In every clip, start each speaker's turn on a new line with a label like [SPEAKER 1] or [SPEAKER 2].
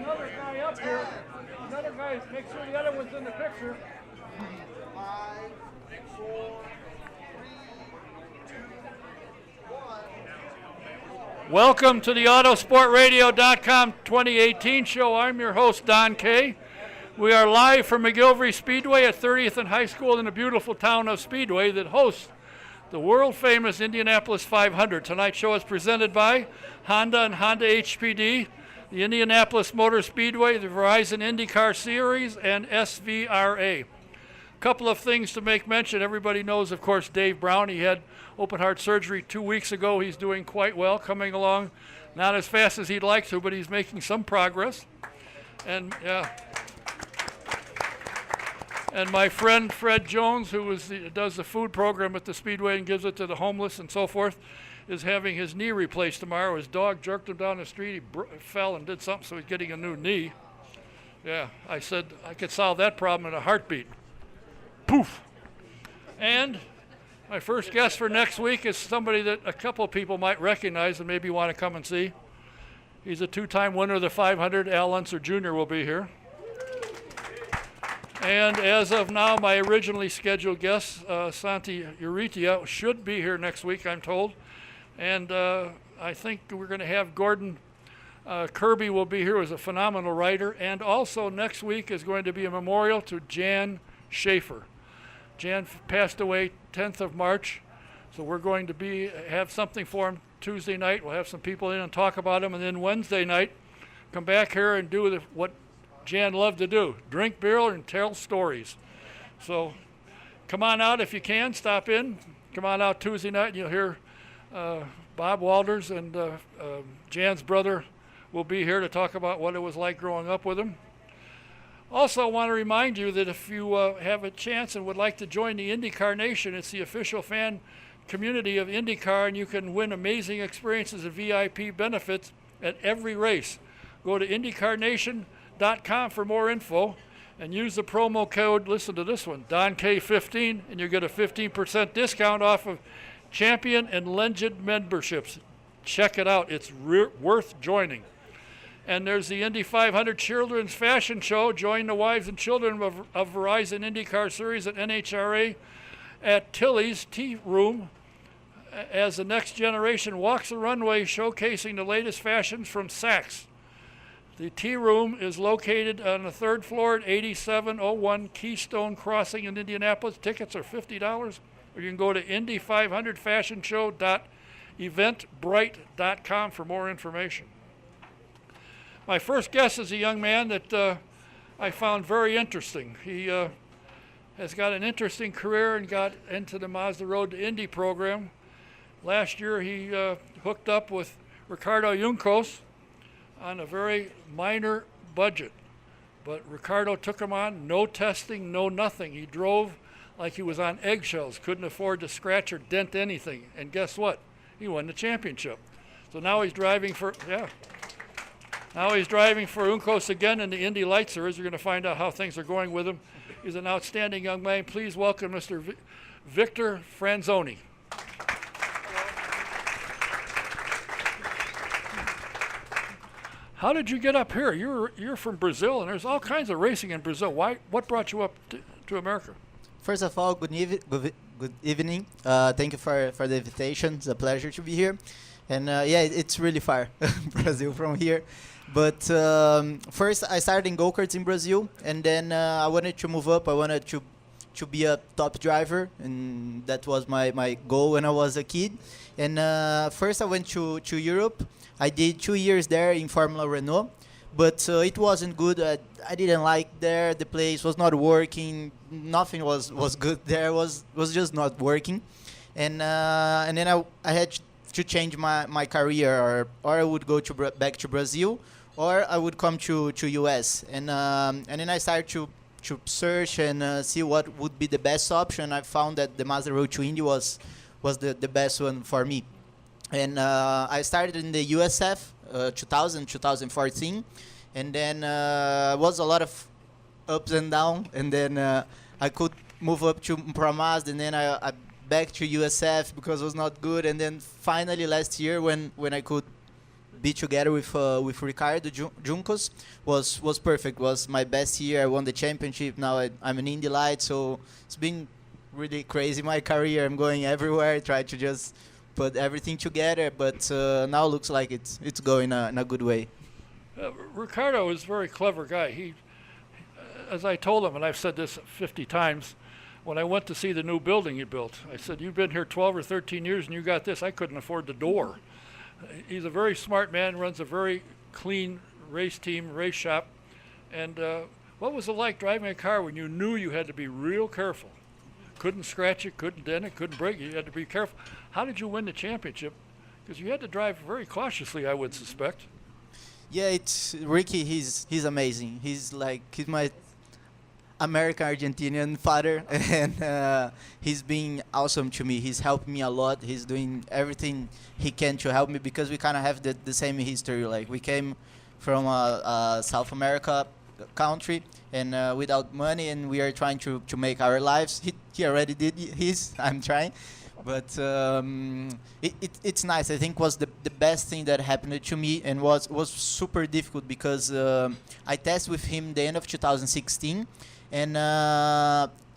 [SPEAKER 1] another guy up here. Another guy, make sure the other one's in the picture.
[SPEAKER 2] 5, 4, 3, 2, 1.
[SPEAKER 1] Welcome to the Autosportradio.com 2018 show. I'm your host, Don Kay. We are live from McGilvery Speedway at 30th and High School in the beautiful town of Speedway that hosts the world-famous Indianapolis 500. Tonight's show is presented by Honda and Honda HPD, the Indianapolis Motor Speedway, the Verizon IndyCar Series, and SVRA. A couple of things to make mention. Everybody knows, of course, Dave Brown. He had open-heart surgery 2 weeks ago. He's doing quite well, coming along. Not as fast as he'd like to, but he's making some progress. And And my friend Fred Jones, who does the food program at the Speedway and gives it to the homeless and so forth, is having his knee replaced tomorrow. His dog jerked him down the street. He fell and did something, so he's getting a new knee. Yeah, I said I could solve that problem in a heartbeat. Poof. And my first guest for next week is somebody that a couple of people might recognize and maybe want to come and see. He's a two-time winner of the 500. Al Unser Jr. will be here. And as of now, my originally scheduled guest, Santi Urrutia, should be here next week, I'm told. And I think we're going to have Gordon Kirby will be here, who's a phenomenal writer. And also next week is going to be a memorial to Jan Schaefer. Jan passed away 10th of March, so we're going to have something for him Tuesday night. We'll have some people in and talk about him. And then Wednesday night, come back here and do what Jan loved to do, drink beer and tell stories. So come on out if you can, stop in. Come on out Tuesday night and you'll hear Bob Walters and Jan's brother will be here to talk about what it was like growing up with him. Also, I want to remind you that if you have a chance and would like to join the IndyCar Nation, it's the official fan community of IndyCar, and you can win amazing experiences and VIP benefits at every race. Go to IndyCarNation.com for more info and use the promo code, listen to this one, DonK15, and you get a 15% discount off of Champion and Legend memberships. Check it out. It's worth joining. And there's the Indy 500 Children's Fashion Show. Join the wives and children of Verizon IndyCar Series at NHRA at Tilly's Tea Room as the next generation walks the runway showcasing the latest fashions from Saks. The tea room is located on the third floor at 8701 Keystone Crossing in Indianapolis. Tickets are $50, or you can go to Indy500fashionshow.eventbrite.com for more information. My first guest is a young man that I found very interesting. He has got an interesting career and got into the Mazda Road to Indy program. Last year he hooked up with Ricardo Juncos on a very minor budget. But Ricardo took him on, no testing, no nothing. He drove like he was on eggshells, couldn't afford to scratch or dent anything. And guess what? He won the championship. So now he's driving for, Now he's driving for Juncos again in the Indy Light Series. We're going to find out how things are going with him. He's an outstanding young man. Please welcome Mr. Victor Franzoni. How did you get up here? You're from Brazil, and there's all kinds of racing in Brazil. What brought you up to America?
[SPEAKER 3] First of all, good evening. Thank you for the invitation. It's a pleasure to be here. And it's really far, Brazil from here. But first, I started in go-karts in Brazil, and then I wanted to move up. I wanted to be a top driver, and that was my goal when I was a kid. And first, I went to Europe. I did 2 years there in Formula Renault, but it wasn't good. I didn't like there. The place was not working. Nothing was good there. Was just not working. And then I had to change my career, or I would go back to Brazil, or I would come to US. And then I started to search and see what would be the best option. I found that the Mazda Road to Indy was the best one for me. And I started in the USF 2014, and then was a lot of ups and downs, and then I could move up to Pro Mazda, and then I back to USF because it was not good, and then finally last year when I could be together with Ricardo Juncos was perfect. Was my best year. I won the championship. Now I'm an Indy Light, so it's been really crazy my career. I'm going everywhere. Try to just put everything together, but now looks like it's going in a good way.
[SPEAKER 1] Ricardo is a very clever guy. He, as I told him, and I've said this 50 times, when I went to see the new building he built, I said, "You've been here 12 or 13 years and you got this. I couldn't afford the door." He's a very smart man, runs a very clean race team, race shop. And what was it like driving a car when you knew you had to be real careful? Couldn't scratch it, couldn't dent it, couldn't break it. You had to be careful. How did you win the championship? Because you had to drive very cautiously, I would suspect.
[SPEAKER 3] Yeah, it's Ricky. He's amazing. He's my American Argentinian father, and he's been awesome to me. He's helped me a lot. He's doing everything he can to help me because we kind of have the same history. Like we came from a South America country and without money, and we are trying to make our lives. He already did his. I'm trying. But it's nice. I think was the best thing that happened to me, and was super difficult because I tested with him the end of 2016, and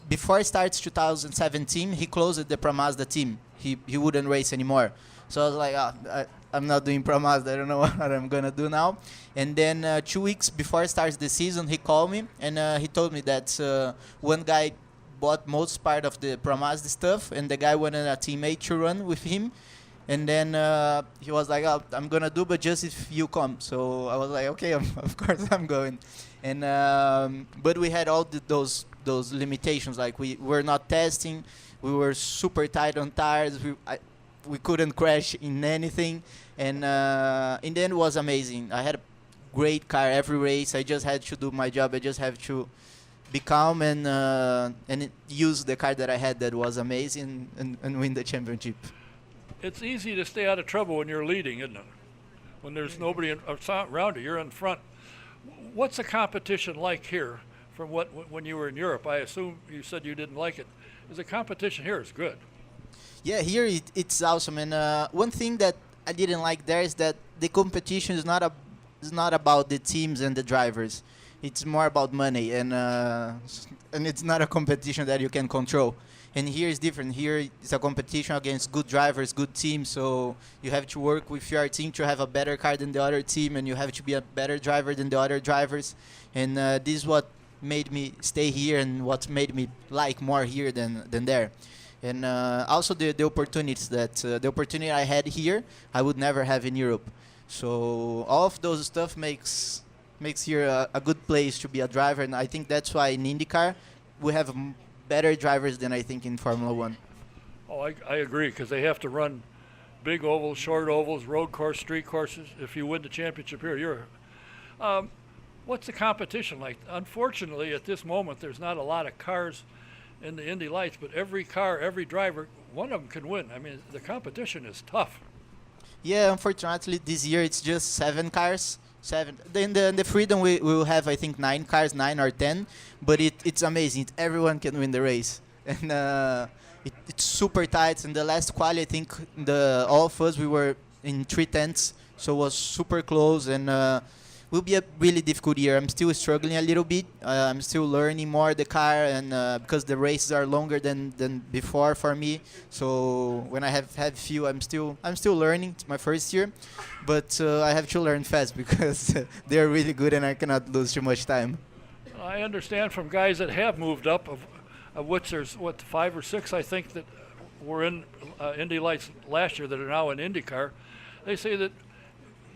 [SPEAKER 3] before it starts 2017, he closed the Pro Mazda team. He wouldn't race anymore. So I was like, I'm not doing Pro Mazda. I don't know what I'm gonna do now. And then 2 weeks before it starts the season, he called me and he told me that one guy bought most part of the Pro Mazda stuff, and the guy wanted a teammate to run with him. And then he was like, "Oh, I'm gonna do, but just if you come." So I was like, "Okay, of course I'm going." And but we had all those limitations. Like we were not testing, we were super tight on tires. We couldn't crash in anything, and in the end it was amazing. I had a great car every race. I just had to do my job. I just have to be calm and use the car that I had that was amazing and win the championship.
[SPEAKER 1] It's easy to stay out of trouble when you're leading, isn't it? When there's nobody around you, you're in front. What's the competition like here from when you were in Europe? I assume you said you didn't like it. Is the competition here is good?
[SPEAKER 3] Yeah, here it's awesome. And one thing that I didn't like there is that the competition is not about the teams and the drivers. It's more about money, and it's not a competition that you can control. And here is different. Here it's a competition against good drivers, good teams. So you have to work with your team to have a better car than the other team, and you have to be a better driver than the other drivers. And this is what made me stay here, and what made me like more here than there. And also the opportunities that the opportunity I had here, I would never have in Europe. So all of those stuff makes here a good place to be a driver, and I think that's why in IndyCar we have better drivers than I think in Formula One.
[SPEAKER 1] Oh, I agree, because they have to run big ovals, short ovals, road course, street courses. If you win the championship here, what's the competition like? Unfortunately, at this moment, there's not a lot of cars in the Indy Lights, but every car, every driver, one of them can win. I mean, the competition is tough.
[SPEAKER 3] Yeah, unfortunately, this year it's just 7 cars. 7. Then the Freedom we will have, I think, 9 cars, 9 or 10. But it's amazing. Everyone can win the race, and it's super tight. In the last quali, I think all of us we were in 3/10, so it was super close, and will be a really difficult year. I'm still struggling a little bit. I'm still learning more the car, and because the races are longer than before for me. So when I have had few, I'm still learning. It's my first year, but I have to learn fast because they're really good, and I cannot lose too much time.
[SPEAKER 1] I understand from guys that have moved up, of which there's 5 or 6, I think, that were in Indy Lights last year that are now in IndyCar. They say that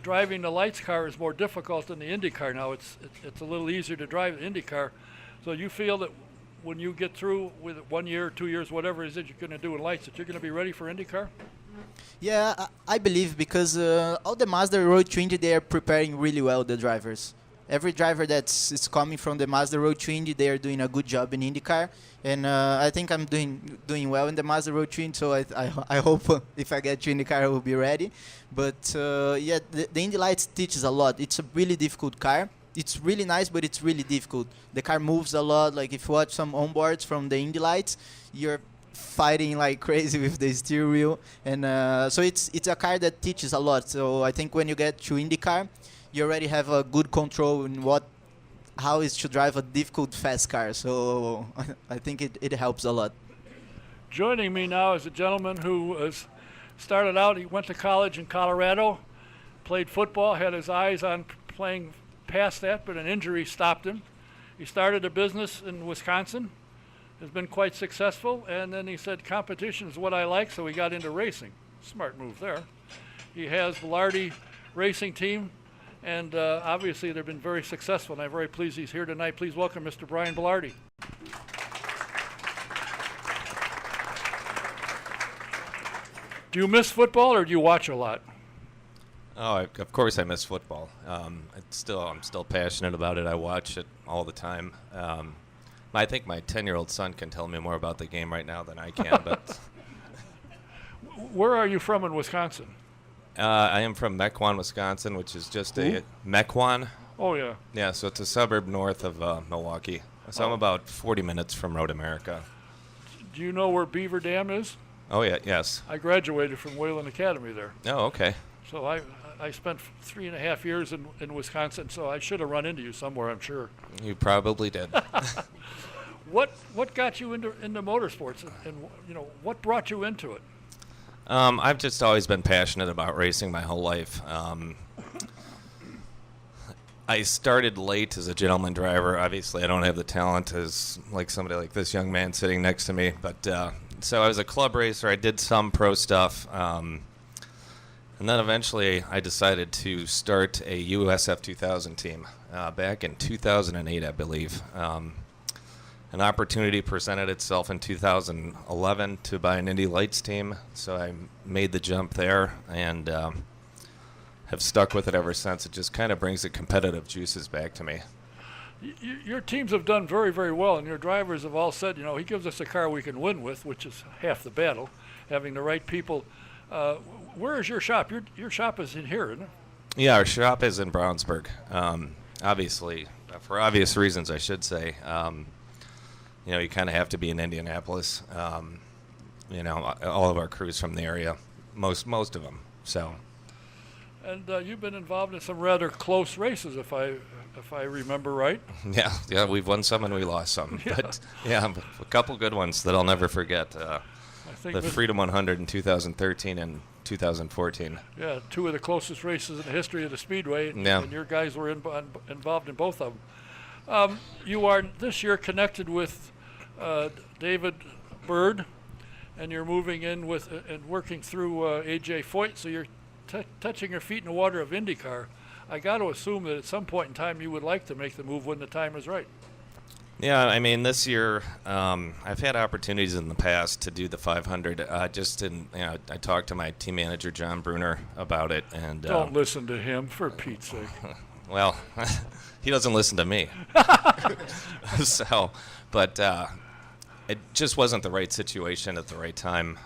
[SPEAKER 1] driving the Lights car is more difficult than the IndyCar now. It's a little easier to drive the IndyCar. So you feel that when you get through with 1 year, 2 years, whatever it is that you're going to do in Lights, that you're going to be ready for IndyCar?
[SPEAKER 3] Yeah, I believe because all the Mazda Road to Indy, they are preparing really well the drivers. Every driver that's coming from the Mazda Road to Indy, they are doing a good job in IndyCar, and I think I'm doing well in the Mazda Road to Indy. So I hope if I get to IndyCar, I will be ready. But yeah, the Indy Lights teaches a lot. It's a really difficult car. It's really nice, but it's really difficult. The car moves a lot. Like if you watch some onboards from the Indy Lights, you're fighting like crazy with the steering wheel, and so it's a car that teaches a lot. So I think when you get to IndyCar, you already have a good control in how is to drive a difficult fast car. So I think it helps a lot.
[SPEAKER 1] Joining me now is a gentleman who started out, he went to college in Colorado, played football, had his eyes on playing past that, but an injury stopped him. He started a business in Wisconsin, has been quite successful, and then he said competition is what I like, so he got into racing. Smart move there. He has Belardi Racing Team, and obviously they've been very successful, and I'm very pleased he's here tonight. Please welcome Mr. Brian Belardi. Do you miss football, or do you watch a lot?
[SPEAKER 4] Oh, of course I miss football. I'm still passionate about it. I watch it all the time. I think my 10-year-old son can tell me more about the game right now than I can. But
[SPEAKER 1] Where are you from in Wisconsin?
[SPEAKER 4] I am from Mequon, Wisconsin, which is just a Mequon.
[SPEAKER 1] Oh, yeah.
[SPEAKER 4] Yeah, so it's a suburb north of Milwaukee. So I'm about 40 minutes from Road America.
[SPEAKER 1] Do you know where Beaver Dam is?
[SPEAKER 4] Oh yeah, yes.
[SPEAKER 1] I graduated from Wayland Academy there.
[SPEAKER 4] Oh, okay.
[SPEAKER 1] So I spent 3.5 years in Wisconsin, so I should have run into you somewhere, I'm sure.
[SPEAKER 4] You probably did.
[SPEAKER 1] What got you into motorsports, and what brought you into it?
[SPEAKER 4] I've just always been passionate about racing my whole life. I started late as a gentleman driver. Obviously, I don't have the talent as like somebody like this young man sitting next to me. But so I was a club racer. I did some pro stuff. And then eventually I decided to start a USF 2000 team back in 2008, I believe. An opportunity presented itself in 2011 to buy an Indy Lights team. So I made the jump there and have stuck with it ever since. It just kind of brings the competitive juices back to me.
[SPEAKER 1] Your teams have done very, very well, and your drivers have all said, he gives us a car we can win with, which is half the battle, having the right people. Where is your shop? Your shop is in here, isn't it?
[SPEAKER 4] Yeah, our shop is in Brownsburg. Obviously, for obvious reasons, I should say. You kind of have to be in Indianapolis. All of our crews from the area, most of them. So. And
[SPEAKER 1] you've been involved in some rather close races, if I remember right.
[SPEAKER 4] Yeah, we've won some and we lost some.
[SPEAKER 1] Yeah.
[SPEAKER 4] But a couple good ones that I'll never forget.
[SPEAKER 1] I think
[SPEAKER 4] the Freedom 100 in 2013 and 2014.
[SPEAKER 1] Yeah, two of the closest races in the history of the Speedway, and your guys were involved in both of them. You are this year connected with David Bird, and you're moving in with and working through A.J. Foyt, so you're touching your feet in the water of IndyCar. I got to assume that at some point in time you would like to make the move when the time is right.
[SPEAKER 4] Yeah, I mean, this year I've had opportunities in the past to do the 500. I talked to my team manager John Bruner about it, and
[SPEAKER 1] don't listen to him, for Pete's sake.
[SPEAKER 4] Well, he doesn't listen to me. But it just wasn't the right situation at the right time.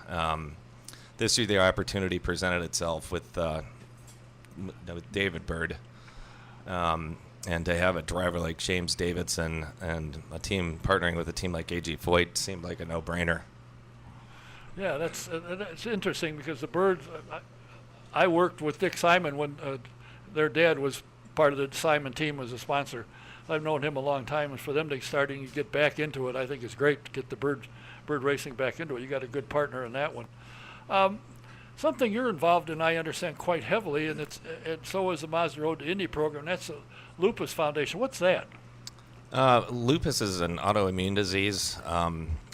[SPEAKER 4] This year the opportunity presented itself with David Bird. And to have a driver like James Davidson and a team partnering with a team like A.J. Foyt seemed like a no-brainer.
[SPEAKER 1] Yeah, that's interesting because the Birds, I worked with Dick Simon when their dad was part of the Simon team as a sponsor. I've known him a long time, and for them to starting to get back into it, I think it's great to get the bird racing back into it. You got a good partner in that one. Something you're involved in, I understand, quite heavily, and so is the Mazda Road to Indy program. That's the Lupus Foundation. What's that?
[SPEAKER 4] Lupus is an autoimmune disease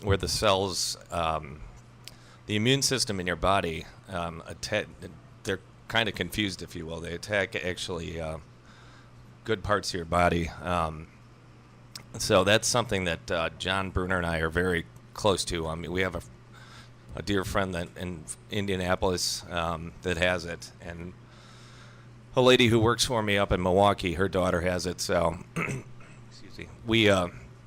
[SPEAKER 4] where the cells, the immune system in your body, they're kind of confused, if you will. They attack actually good parts of your body. So that's something that John Bruner and I are very close to. I mean, we have a dear friend that in Indianapolis that has it, and a lady who works for me up in Milwaukee, her daughter has it. So, excuse me. We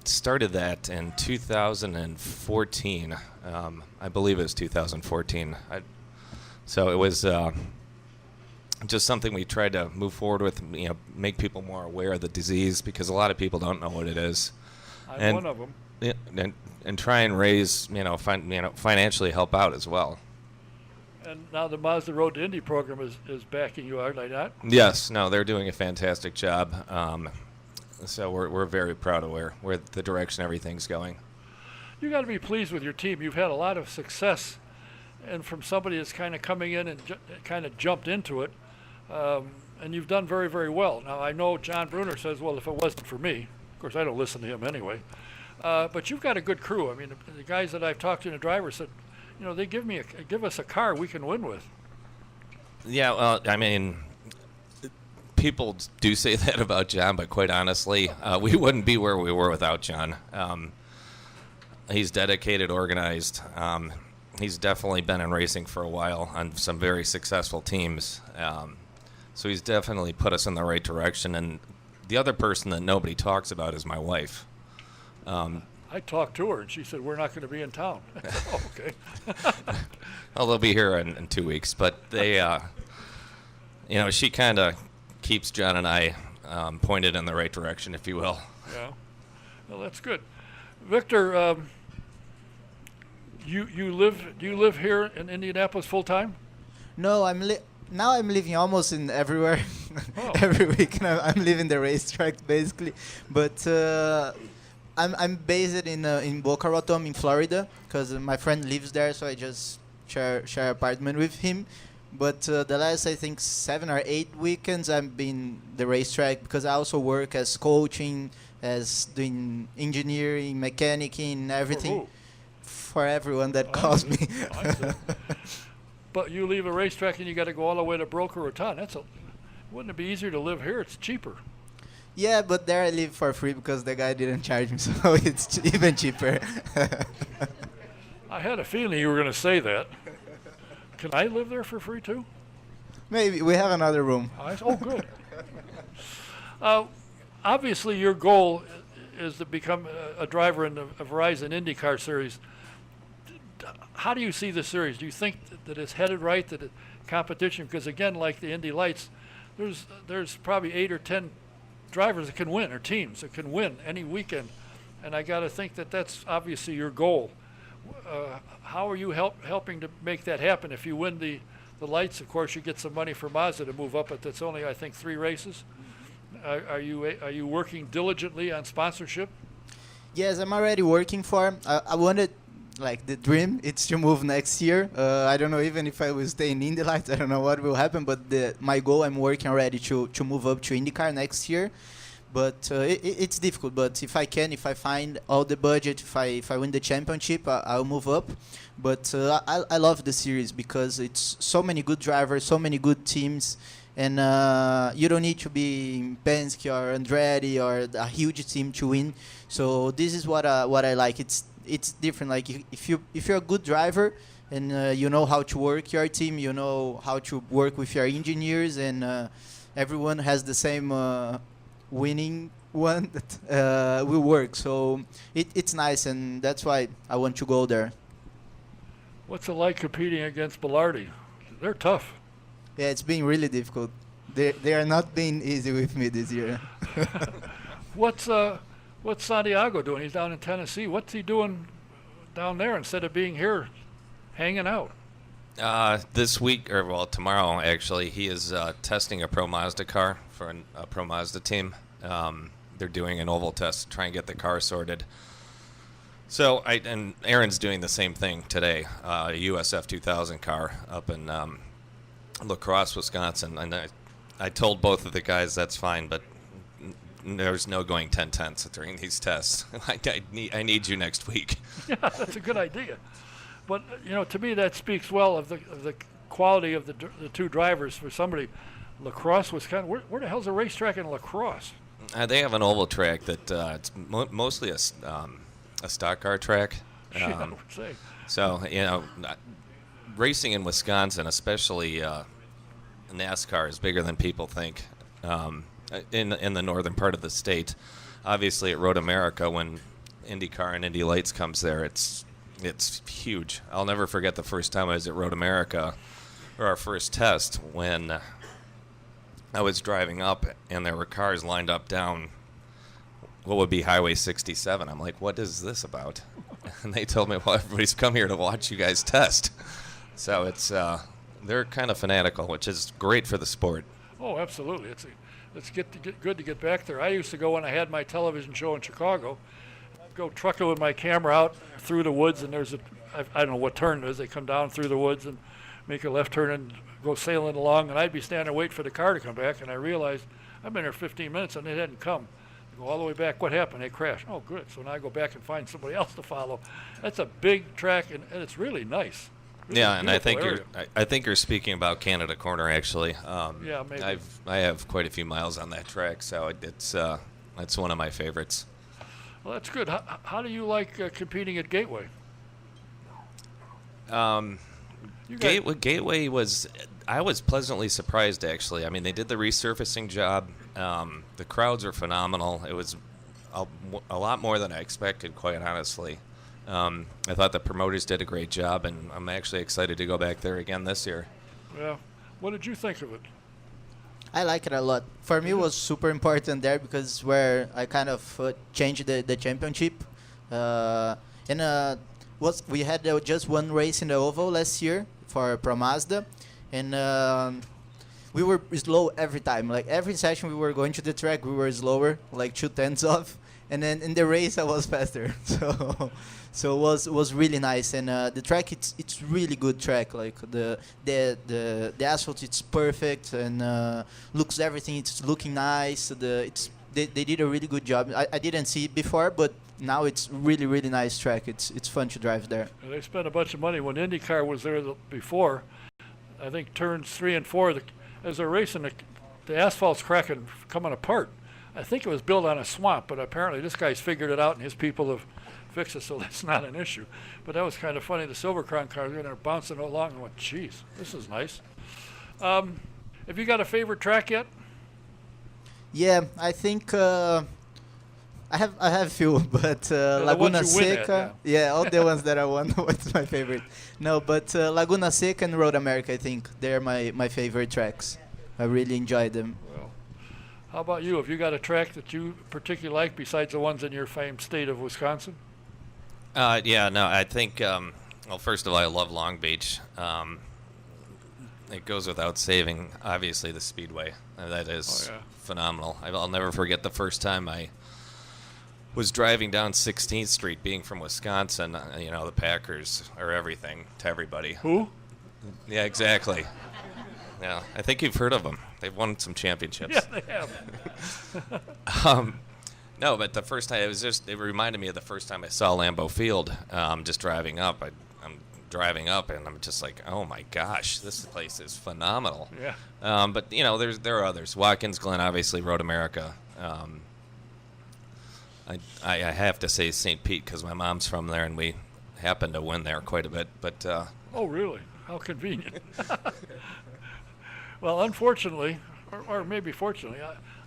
[SPEAKER 4] started that in 2014. I believe it was 2014. So it was just something we tried to move forward with, make people more aware of the disease because a lot of people don't know what it is.
[SPEAKER 1] I'm one of them.
[SPEAKER 4] and try and raise, financially help out as well.
[SPEAKER 1] And now the Mazda Road to Indy program is backing you, are they not?
[SPEAKER 4] Yes, no, they're doing a fantastic job. So we're very proud of where the direction everything's going.
[SPEAKER 1] You got to be pleased with your team. You've had a lot of success, and from somebody that's kind of coming in and kind of jumped into it, and you've done very, very well. Now, I know John Bruner says, well, if it wasn't for me, of course, I don't listen to him anyway, but you've got a good crew. I mean, the guys that I've talked to and the drivers said, they give us a car we can win with.
[SPEAKER 4] Yeah, well, I mean, people do say that about John, but quite honestly, we wouldn't be where we were without John. He's dedicated, organized. He's definitely been in racing for a while on some very successful teams. So he's definitely put us in the right direction. And the other person that nobody talks about is my wife.
[SPEAKER 1] I talked to her, and she said, we're not going to be in town. I said, oh, okay.
[SPEAKER 4] Well, they'll be here in 2 weeks. But they, she kind of keeps John and I pointed in the right direction, if you will.
[SPEAKER 1] Yeah. Well, that's good. Victor, do you live here in Indianapolis full time?
[SPEAKER 3] No, now I'm living almost in everywhere.
[SPEAKER 1] Oh.
[SPEAKER 3] Every week I'm leaving the racetrack basically, but I'm based in Boca Raton in Florida because my friend lives there, so I just share apartment with him. But the last, I think, 7 or 8 weekends I've been the racetrack because I also work as coaching, as doing engineering, mechanicing, everything for everyone that calls me.
[SPEAKER 1] I see. But you leave a racetrack and you got to go all the way to Boca Raton. Wouldn't it be easier to live here? It's cheaper.
[SPEAKER 3] Yeah, but there I live for free because the guy didn't charge me, so it's even cheaper.
[SPEAKER 1] I had a feeling you were going to say that. Can I live there for free too?
[SPEAKER 3] Maybe we have another room.
[SPEAKER 1] Oh, good. Obviously, your goal is to become a driver in the Verizon IndyCar Series. How do you see the series? Do you think that it's headed right, that it competition? Because again, like the Indy Lights, there's probably 8 or 10 drivers that can win, or teams that can win any weekend, and I got to think that that's obviously your goal. How are you helping to make that happen? If you win the Lights, of course, you get some money for Mazda to move up, but that's only, I think, 3 races. Are you working diligently on sponsorship?
[SPEAKER 3] Yes, I'm already working for. I wanted, like, the dream, it's to move next year. I don't know even if I will stay in Indy Lights. I don't know what will happen, but my goal, I'm working already to move up to IndyCar next year. But it's difficult. But if I find all the budget, if I win the championship, I'll move up. But I love the series because it's so many good drivers, so many good teams. And you don't need to be Penske or Andretti or a huge team to win. So this is what I like. It's different. Like if you're a good driver and you know how to work your team, you know how to work with your engineers, and everyone has the same winning one that will work. So it's nice, and that's why I want to go there.
[SPEAKER 1] What's it like competing against Bilardi? They're tough.
[SPEAKER 3] Yeah, it's been really difficult. They are not being easy with me this year.
[SPEAKER 1] What's Santiago doing? He's down in Tennessee. What's he doing down there instead of being here, hanging out?
[SPEAKER 4] This week, tomorrow actually, he is testing a Pro Mazda car for a Pro Mazda team. They're doing an oval test to try and get the car sorted. So, and Aaron's doing the same thing today, a USF 2000 car up in La Crosse, Wisconsin. And I told both of the guys that's fine, but there's no going 10/10 during these tests. I need you next week.
[SPEAKER 1] Yeah, that's a good idea. But to me, that speaks well of the quality of the two drivers. For somebody, La Crosse, Wisconsin. Where the hell's a racetrack in La Crosse?
[SPEAKER 4] They have an oval track that it's mostly a stock car track.
[SPEAKER 1] I would say.
[SPEAKER 4] So racing in Wisconsin, especially NASCAR, is bigger than people think. In the northern part of the state, obviously at Road America, when IndyCar and Indy Lights comes there, it's huge. I'll never forget the first time I was at Road America, or our first test, when I was driving up and there were cars lined up down what would be Highway 67. I'm like, what is this about? And they told me, well, everybody's come here to watch you guys test. So it's they're kind of fanatical, which is great for the sport.
[SPEAKER 1] Oh, absolutely. It's good to get back there. I used to go when I had my television show in Chicago. I'd go trucking with my camera out through the woods, and there's I don't know what turn it is. They come down through the woods and make a left turn and go sailing along, and I'd be standing there waiting for the car to come back, and I realized I've been there 15 minutes and they hadn't come. I go all the way back. What happened? They crashed. Oh, good. So now I go back and find somebody else to follow. That's a big track, and it's really nice. Really
[SPEAKER 4] Yeah, and I think
[SPEAKER 1] beautiful
[SPEAKER 4] I think you're speaking about Canada Corner actually.
[SPEAKER 1] Yeah, maybe.
[SPEAKER 4] I have quite a few miles on that track, so it's one of my favorites.
[SPEAKER 1] Well, that's good. How do you like competing at Gateway? You guys-
[SPEAKER 4] Gateway was, I was pleasantly surprised actually. I mean, they did the resurfacing job. The crowds are phenomenal. It was a lot more than I expected, quite honestly. I thought the promoters did a great job, and I'm actually excited to go back there again this year.
[SPEAKER 1] Yeah. What did you think of it?
[SPEAKER 3] I like it a lot. For me, it was super important there because where I kind of changed the championship. We had just one race in the oval last year for Pro Mazda, and we were slow every time. Like every session we were going to the track, we were slower, like 2/10 off. And then in the race, I was faster. So it was really nice. And the track, it's really good track. Like the asphalt, it's perfect, and looks everything. It's looking nice. They did a really good job. I didn't see it before, but now it's really nice track. It's fun to drive there.
[SPEAKER 1] They spent a bunch of money when IndyCar was there before. I think turns 3 and 4, as they're racing, the asphalt's cracking, coming apart. I think it was built on a swamp, but apparently this guy's figured it out, and his people have fixed it, so that's not an issue. But that was kind of funny. The Silver Crown cars were bouncing along, and went, "Geez, this is nice." Have you got a favorite track yet?
[SPEAKER 3] Yeah, I think I have a few, but
[SPEAKER 1] the
[SPEAKER 3] Laguna
[SPEAKER 1] ones you win at,
[SPEAKER 3] Seca, yeah, all the ones that I won. What's my favorite? No, but Laguna Seca and Road America, I think they're my favorite tracks. I really enjoy them.
[SPEAKER 1] Well, how about you? Have you got a track that you particularly like besides the ones in your famed state of Wisconsin?
[SPEAKER 4] Yeah, no, I think, well, first of all, I love Long Beach. It goes without saying, obviously, the Speedway. That is phenomenal. I'll never forget the first time I was driving down 16th Street, being from Wisconsin. You know, the Packers are everything to everybody.
[SPEAKER 1] Who?
[SPEAKER 4] Yeah, exactly. Yeah, I think you've heard of them. They've won some championships.
[SPEAKER 1] Yeah, they have.
[SPEAKER 4] No, but the first time, it reminded me of the first time I saw Lambeau Field, just driving up. I'm driving up, and I'm just like, oh my gosh, this place is phenomenal.
[SPEAKER 1] Yeah.
[SPEAKER 4] But, you know, there are others. Watkins Glen, obviously, Road America. I have to say St. Pete because my mom's from there, and we happen to win there quite a bit. But
[SPEAKER 1] Oh, really? How convenient. Well, unfortunately, or maybe fortunately,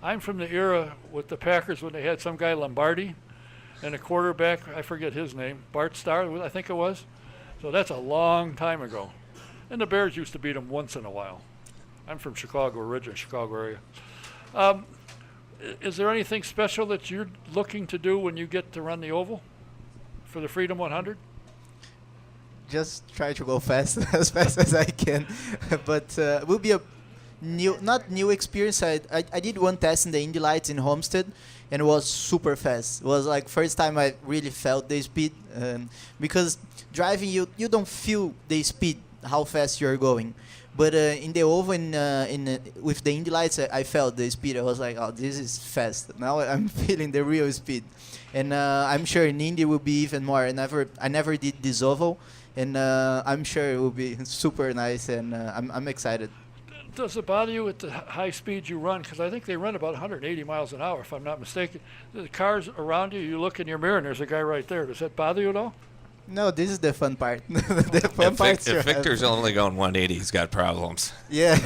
[SPEAKER 1] I'm from the era with the Packers when they had some guy Lombardi and a quarterback, I forget his name, Bart Starr, I think it was. So that's a long time ago. And the Bears used to beat them once in a while. I'm from Chicago, originally Chicago area. Is there anything special that you're looking to do when you get to run the oval for the Freedom 100?
[SPEAKER 3] Just try to go fast as fast as I can. But it will be a not new experience. I did one test in the Indy Lights in Homestead, and it was super fast. It was like first time I really felt the speed, because driving you don't feel the speed, how fast you're going. But in the oval, with the Indy Lights, I felt the speed. I was like, oh, this is fast. Now I'm feeling the real speed, and I'm sure in Indy will be even more. I never did this oval, and I'm sure it will be super nice, and I'm excited.
[SPEAKER 1] Does it bother you at the high speed you run? Because I think they run about 180 miles an hour, if I'm not mistaken. The cars around you, you look in your mirror and there's a guy right there. Does that bother you at all?
[SPEAKER 3] No, this is the fun part. The fun part.
[SPEAKER 4] If Victor's only going 180, he's got problems.
[SPEAKER 3] Yeah,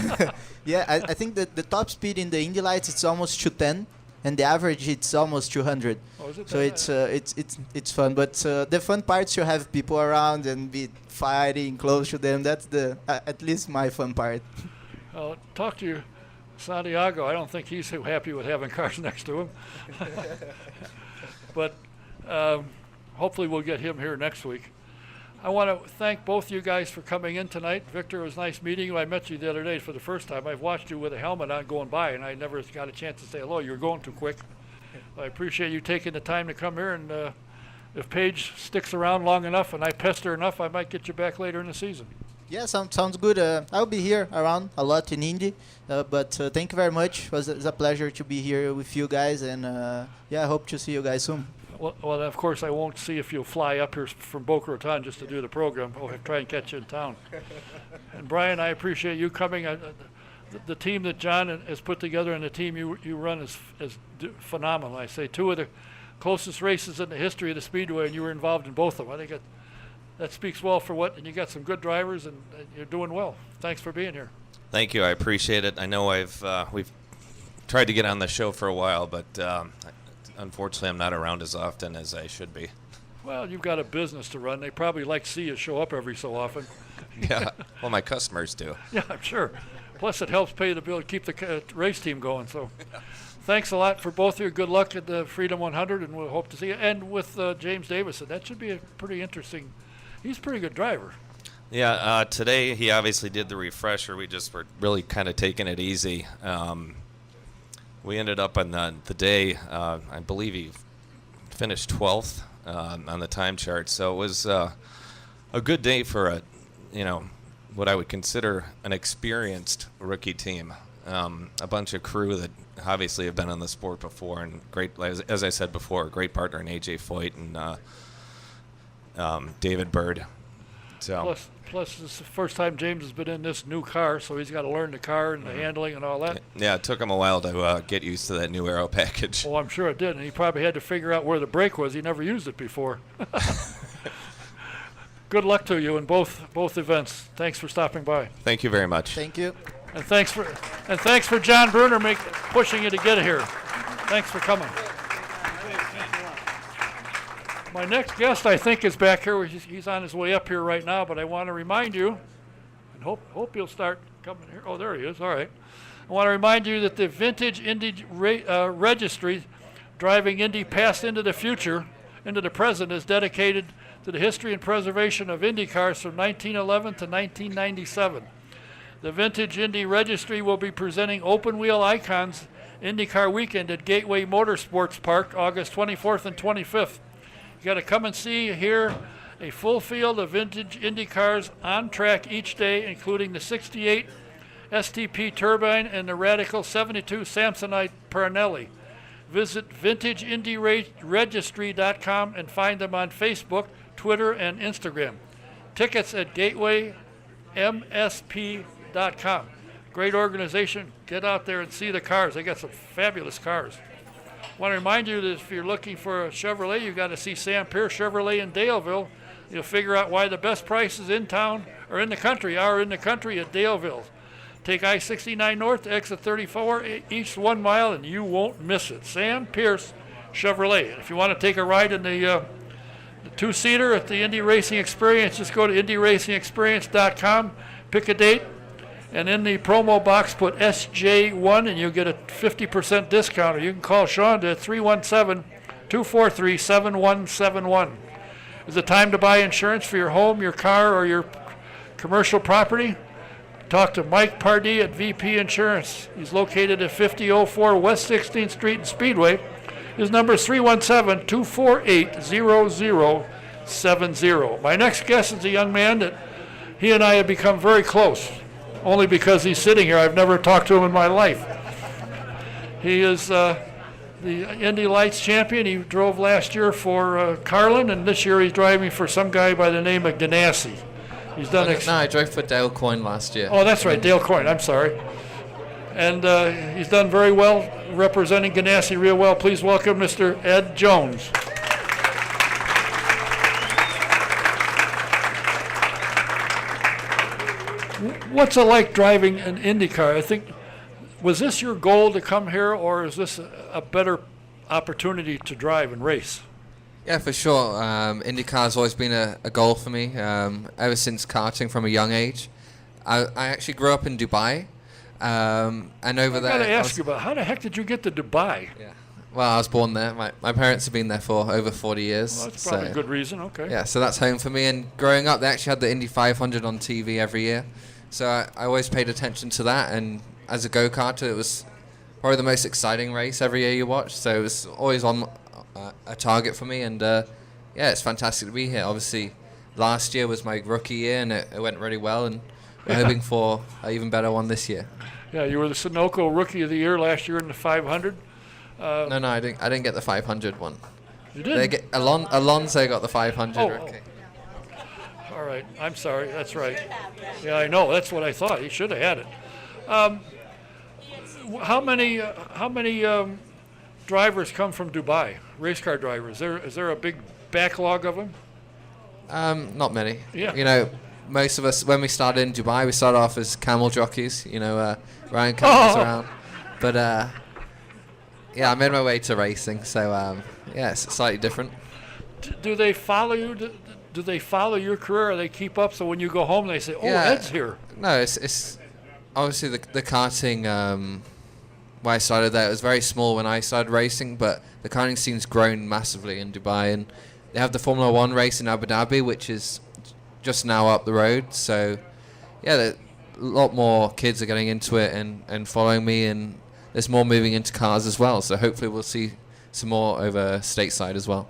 [SPEAKER 3] yeah. I think that the top speed in the Indy Lights it's almost 210, and the average it's almost 200.
[SPEAKER 1] Oh, is it
[SPEAKER 3] So
[SPEAKER 1] that?
[SPEAKER 3] it's fun. But the fun parts you have people around and be fighting close to them. That's at least my fun part.
[SPEAKER 1] Talk to you. Santiago, I don't think he's too happy with having cars next to him. But hopefully we'll get him here next week. I want to thank both you guys for coming in tonight. Victor, it was nice meeting you. I met you the other day for the first time. I've watched you with a helmet on going by, and I never got a chance to say hello. You were going too quick. I appreciate you taking the time to come here, and if Paige sticks around long enough and I pester enough, I might get you back later in the season.
[SPEAKER 3] Yeah, sounds good. I'll be here around a lot in Indy, but thank you very much. It was a pleasure to be here with you guys, and yeah, I hope to see you guys soon.
[SPEAKER 1] Well, of course, I won't see if you'll fly up here from Boca Raton just to do the program. I'll try and catch you in town. And Brian, I appreciate you coming. The team that John has put together and the team you run is phenomenal. I say 2 of the closest races in the history of the Speedway, and you were involved in both of them. I think that speaks well for and you got some good drivers, and you're doing well. Thanks for being here.
[SPEAKER 4] Thank you. I appreciate it. I know we've tried to get on the show for a while, but unfortunately I'm not around as often as I should be.
[SPEAKER 1] Well, you've got a business to run. They probably like to see you show up every so often.
[SPEAKER 4] Yeah. Well, my customers do.
[SPEAKER 1] Yeah, I'm sure. Plus, it helps pay the bill to keep the race team going. So, thanks a lot for both of you. Good luck at the Freedom 100, and we'll hope to see you. And with James Davison, that should be a pretty interesting. He's a pretty good driver.
[SPEAKER 4] Yeah. Today he obviously did the refresher. We just were really kind of taking it easy. We ended up on the day. I believe he finished 12th on the time chart. So it was a good day for what I would consider an experienced rookie team. A bunch of crew that obviously have been in the sport before, and great, as I said before, a great partner in AJ Foyt and David Bird. So
[SPEAKER 1] plus, this is the first time James has been in this new car, so he's got to learn the car and the handling and all that.
[SPEAKER 4] Yeah, it took him a while to get used to that new aero package.
[SPEAKER 1] Oh, I'm sure it did, and he probably had to figure out where the brake was. He never used it before. Good luck to you in both events. Thanks for stopping by.
[SPEAKER 4] Thank you very much.
[SPEAKER 3] Thank you.
[SPEAKER 1] And thanks for John Bruner pushing you to get here. Thanks for coming. My next guest, I think, is back here. He's on his way up here right now, but I want to remind you, and hope he'll start coming here. Oh, there he is. All right. I want to remind you that the Vintage Indy Registry, Driving Indy Past into the Future, into the Present, is dedicated to the history and preservation of Indy cars from 1911 to 1997. The Vintage Indy Registry will be presenting Open Wheel Icons IndyCar Weekend at Gateway Motorsports Park, August 24th and 25th. You got to come and see here a full field of vintage Indy cars on track each day, including the 68 STP Turbine and the Radical 72 Samsonite Parnelli. Visit VintageIndyRegistry.com and find them on Facebook, Twitter, and Instagram. Tickets at GatewayMSP.com. Great organization. Get out there and see the cars. They got some fabulous cars. I want to remind you that if you're looking for a Chevrolet, you've got to see Sam Pierce Chevrolet in Daleville. You'll figure out why the best prices in town or in the country are in the country at Daleville. Take I-69 north to exit 34, east 1 mile, and you won't miss it. Sam Pierce Chevrolet. And if you want to take a ride in the two-seater at the Indy Racing Experience, just go to IndyRacingExperience.com, pick a date, and in the promo box put SJ1 and you'll get a 50% discount. Or you can call Shonda at 317-243-7171. Is it time to buy insurance for your home, your car, or your commercial property? Talk to Mike Pardee at VP Insurance. He's located at 5004 West 16th Street in Speedway. His number is 317-248-0070. My next guest is a young man that he and I have become very close. Only because he's sitting here. I've never talked to him in my life. He is the Indy Lights champion. He drove last year for Carlin, and this year he's driving for some guy by the name of Ganassi. He's done.
[SPEAKER 5] No, I drove for Dale Coyne last year.
[SPEAKER 1] Oh, that's right, Dale Coyne. I'm sorry. And he's done very well representing Ganassi real well. Please welcome Mr. Ed Jones. What's it like driving an Indy car? I think, was this your goal to come here, or is this a better opportunity to drive and race?
[SPEAKER 5] Yeah, for sure. IndyCar's always been a goal for me ever since karting from a young age. I actually grew up in Dubai, And over
[SPEAKER 1] I
[SPEAKER 5] there,
[SPEAKER 1] gotta
[SPEAKER 5] I
[SPEAKER 1] ask
[SPEAKER 5] was-
[SPEAKER 1] you about how the heck did you get to Dubai?
[SPEAKER 5] Yeah. Well, I was born there. My parents have been there for over 40 years.
[SPEAKER 1] Well, that's probably
[SPEAKER 5] so-
[SPEAKER 1] a good reason. Okay.
[SPEAKER 5] Yeah, so that's home for me. And growing up, they actually had the Indy 500 on TV every year. So I always paid attention to that. And as a go-karter, it was probably the most exciting race every year you watch. So it was always on a target for me. And yeah, it's fantastic to be here. Obviously, last year was my rookie year, and it went really well. And we're hoping for an even better one this year.
[SPEAKER 1] Yeah, you were the Sunoco Rookie of the Year last year in the 500.
[SPEAKER 5] No, I didn't get the 500 one.
[SPEAKER 1] You
[SPEAKER 5] They
[SPEAKER 1] did?
[SPEAKER 5] get Alonso got the 500
[SPEAKER 1] Oh,
[SPEAKER 5] rookie.
[SPEAKER 1] All right. I'm sorry. That's right. Yeah, I know. That's what I thought. He should have had it. How many drivers come from Dubai? Race car drivers. Is there a big backlog of them?
[SPEAKER 5] Not many.
[SPEAKER 1] Yeah.
[SPEAKER 5] You know, most of us, when we started in Dubai, we started off as camel jockeys, you know, riding camels
[SPEAKER 1] Oh.
[SPEAKER 5] around. But, yeah, I made my way to racing, so, yeah, it's slightly different.
[SPEAKER 1] Do they follow you? Do they follow your career, or they keep up? So when you go home, they say, "Oh,
[SPEAKER 5] Yeah.
[SPEAKER 1] Ed's here."
[SPEAKER 5] No, it's obviously the karting, where I started there, it was very small when I started racing, but the karting scene's grown massively in Dubai, and they have the Formula One race in Abu Dhabi, which is just now up the road. So, yeah, a lot more kids are getting into it and following me, and there's more moving into cars as well. So hopefully we'll see some more over stateside as well.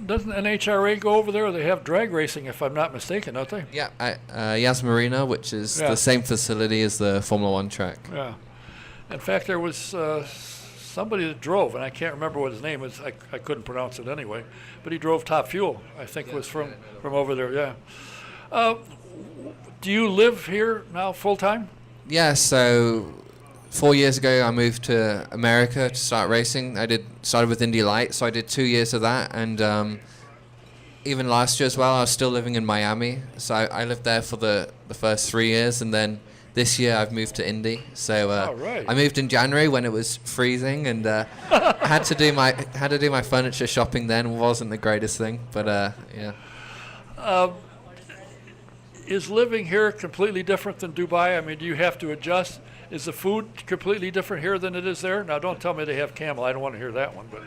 [SPEAKER 1] Doesn't NHRA go over there? They have drag racing, if I'm not mistaken, don't they?
[SPEAKER 5] Yeah, Yas Marina, which is
[SPEAKER 1] Yeah.
[SPEAKER 5] the same facility as the Formula One track.
[SPEAKER 1] Yeah. In fact, there was somebody that drove, and I can't remember what his name is. I couldn't pronounce it anyway. But he drove Top Fuel, I think was from over there, yeah. Do you live here now full time?
[SPEAKER 5] Yeah, so 4 years ago I moved to America to start racing. Started with Indy Light, so I did 2 years of that, and even last year as well, I was still living in Miami. So I lived there for the first 3 years, and then this year I've moved to Indy. So
[SPEAKER 1] All right.
[SPEAKER 5] I moved in January when it was freezing, and had to do my furniture shopping then. Wasn't the greatest thing, but yeah.
[SPEAKER 1] Is living here completely different than Dubai? I mean, do you have to adjust? Is the food completely different here than it is there? Now, don't tell me they have camel. I don't want to hear that one. But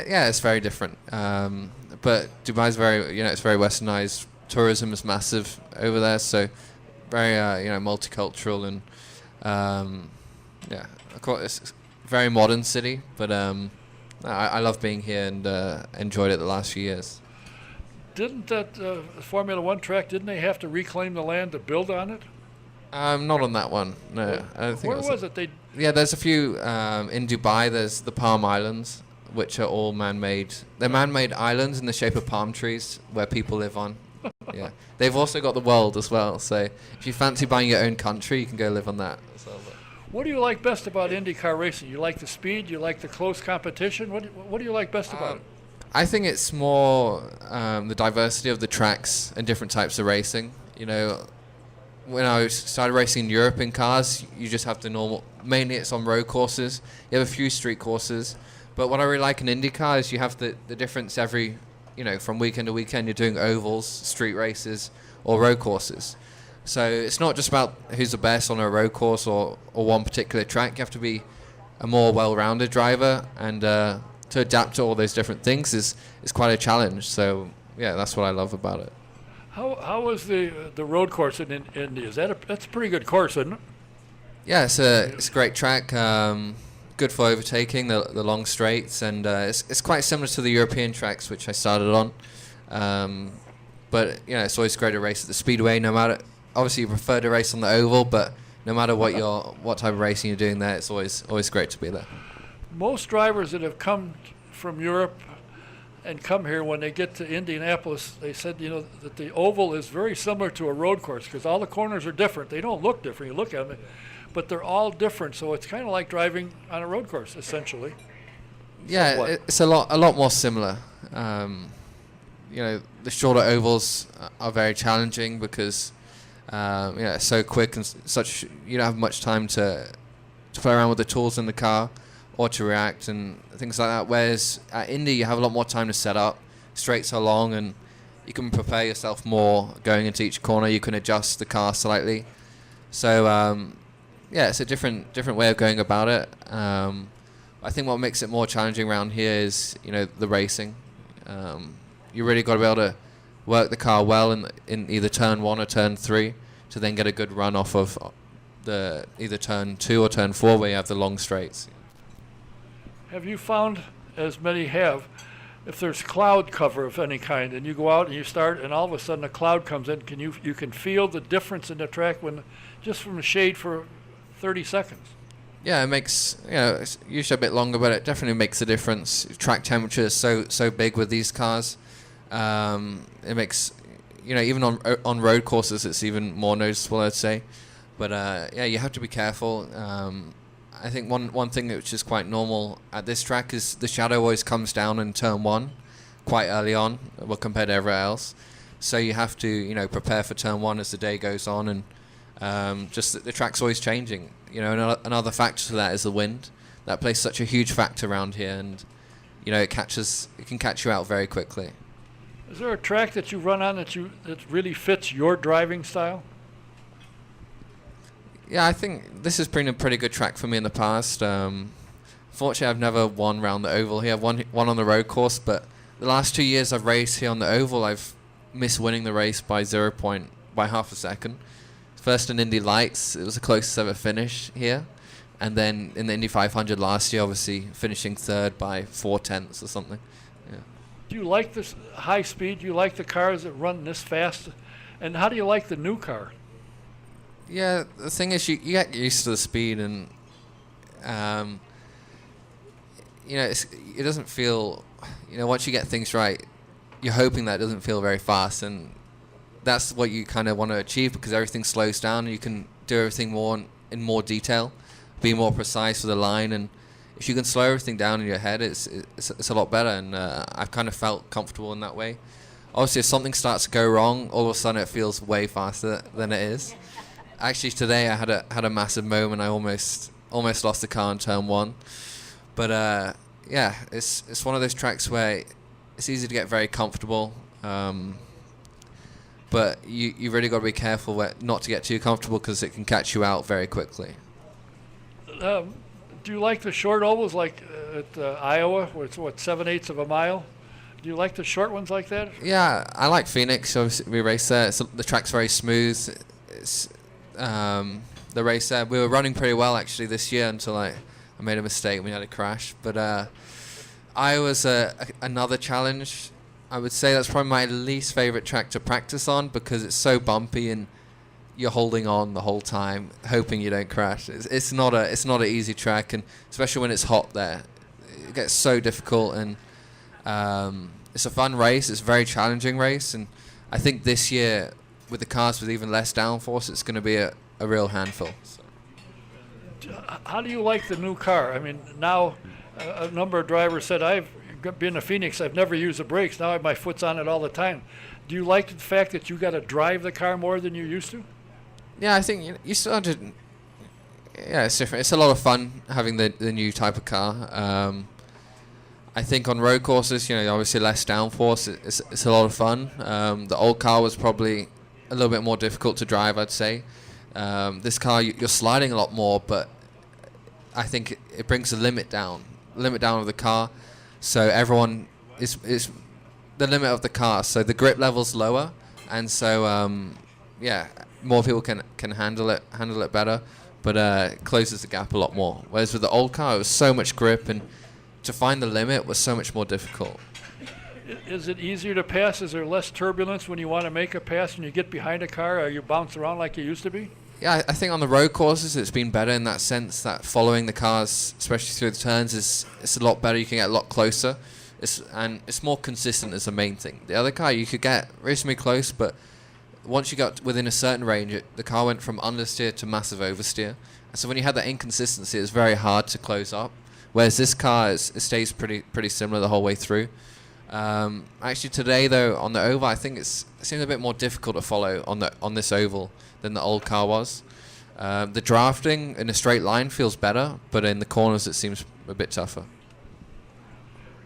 [SPEAKER 5] Yeah, it's very different. But Dubai's it's very westernized. Tourism is massive over there, so very, multicultural and, yeah, of course, it's a very modern city. But I love being here and enjoyed it the last few years.
[SPEAKER 1] didn't that Formula One track? Didn't they have to reclaim the land to build on it?
[SPEAKER 5] Not on that one. No, I don't think.
[SPEAKER 1] Where was it? They
[SPEAKER 5] Yeah, there's a few in Dubai. There's the Palm Islands, which are all man-made. They're man-made islands in the shape of palm trees where people live on. Yeah, they've also got the world as well. So if you fancy buying your own country, you can go live on that as well.
[SPEAKER 1] What do you like best about IndyCar racing? You like the speed? You like the close competition? What do you like best about it?
[SPEAKER 5] I think it's more the diversity of the tracks and different types of racing. You know, when I started racing in Europe in cars, you just have the normal. Mainly, it's on road courses. You have a few street courses, but what I really like in IndyCar is you have the difference every, from weekend to weekend. You're doing ovals, street races, or road courses. So it's not just about who's the best on a road course or one particular track. You have to be a more well-rounded driver, and to adapt to all those different things is quite a challenge. So yeah, that's what I love about it.
[SPEAKER 1] How was the road course in Indy? That's a pretty good course, isn't it?
[SPEAKER 5] Yeah, it's a great track. Good for overtaking the long straights, and it's quite similar to the European tracks which I started on. But it's always great to race at the speedway. No matter, obviously you prefer to race on the oval, but no matter what type of racing you're doing there, it's always great to be there.
[SPEAKER 1] Most drivers that have come from Europe and come here, when they get to Indianapolis, they said, that the oval is very similar to a road course because all the corners are different. They don't look different. You look at them, but they're all different. So it's kind of like driving on a road course, essentially.
[SPEAKER 5] Yeah,
[SPEAKER 1] Somewhat.
[SPEAKER 5] it's a lot more similar. The shorter ovals are very challenging because it's so quick and such. You don't have much time to play around with the tools in the car or to react and things like that. Whereas at Indy, you have a lot more time to set up. Straights are long, and you can prepare yourself more going into each corner. You can adjust the car slightly. So yeah, it's a different way of going about it. I think what makes it more challenging around here is, the racing. You really got to be able to work the car well in either turn 1 or turn 3 to then get a good run off of the either turn 2 or turn 4 where you have the long straights.
[SPEAKER 1] Have you found, as many have, if there's cloud cover of any kind, and you go out and you start, and all of a sudden a cloud comes in, you can feel the difference in the track when just from the shade for 30 seconds?
[SPEAKER 5] Yeah, it makes, it's usually a bit longer, but it definitely makes a difference. Track temperature is so big with these cars. It makes, even on road courses, it's even more noticeable, I'd say. But yeah, you have to be careful. I think one thing which is quite normal at this track is the shadow always comes down in turn 1 quite early on, compared to everywhere else. So you have to, prepare for turn 1 as the day goes on, and just that the track's always changing. Another factor to that is the wind. That plays such a huge factor around here, and it can catch you out very quickly.
[SPEAKER 1] Is there a track that you run on that really fits your driving style?
[SPEAKER 5] Yeah, I think this has been a pretty good track for me in the past. Fortunately, I've never won round the oval here. I've won on the road course, but the last 2 years I've raced here on the oval, I've missed winning the race by half a second. First in Indy Lights, it was the closest ever finish here. And then in the Indy 500 last year, obviously finishing 3rd by 4/10 or something. Yeah.
[SPEAKER 1] Do you like this high speed? Do you like the cars that run this fast? And how do you like the new car?
[SPEAKER 5] Yeah, the thing is, you get used to the speed, and it doesn't feel, once you get things right, you're hoping that it doesn't feel very fast, and that's what you kind of want to achieve, because everything slows down and you can do everything in more detail, be more precise with the line, and if you can slow everything down in your head, it's a lot better, and I've kind of felt comfortable in that way. Obviously, if something starts to go wrong, all of a sudden it feels way faster than it is. Actually, today I had a massive moment. I almost lost the car in turn 1, but yeah, it's one of those tracks where it's easy to get very comfortable, but you really got to be careful not to get too comfortable, because it can catch you out very quickly.
[SPEAKER 1] Do you like the short ovals like at Iowa, where it's 7/8 of a mile? Do you like the short ones like that?
[SPEAKER 5] Yeah, I like Phoenix. Obviously, we race there. The track's very smooth. It's the race there. We were running pretty well actually this year until I made a mistake. We had a crash. But Iowa's another challenge. I would say that's probably my least favorite track to practice on, because it's so bumpy and you're holding on the whole time, hoping you don't crash. It's not an easy track, and especially when it's hot there, it gets so difficult. And it's a fun race. It's a very challenging race, and I think this year, with the cars with even less downforce, it's going to be a real handful. So.
[SPEAKER 1] How do you like the new car? I mean, now a number of drivers said, I've been a Phoenix, I've never used the brakes, now my foot's on it all the time. Do you like the fact that you got to drive the car more than you used to?
[SPEAKER 5] Yeah, I think you still have to. Yeah, it's different. It's a lot of fun having the new type of car. I think on road courses, obviously less downforce. It's a lot of fun. The old car was probably a little bit more difficult to drive, I'd say. This car, you're sliding a lot more, but I think it brings the limit down of the car. So everyone is the limit of the car. So the grip level's lower, and so yeah, more people can handle it better, but it closes the gap a lot more. Whereas with the old car, it was so much grip, and to find the limit was so much more difficult.
[SPEAKER 1] Is it easier to pass? Is there less turbulence when you want to make a pass and you get behind a car? Or you bounce around like you used to be?
[SPEAKER 5] Yeah, I think on the road courses it's been better in that sense, that following the cars, especially through the turns, it's a lot better. You can get a lot closer, and it's more consistent is the main thing. The other car, you could get reasonably close, but once you got within a certain range, the car went from understeer to massive oversteer. And so when you had that inconsistency, it's very hard to close up. Whereas this car, it stays pretty similar the whole way through. Actually today though, on the oval, I think it seems a bit more difficult to follow on this oval than the old car was. The drafting in a straight line feels better, but in the corners it seems a bit tougher.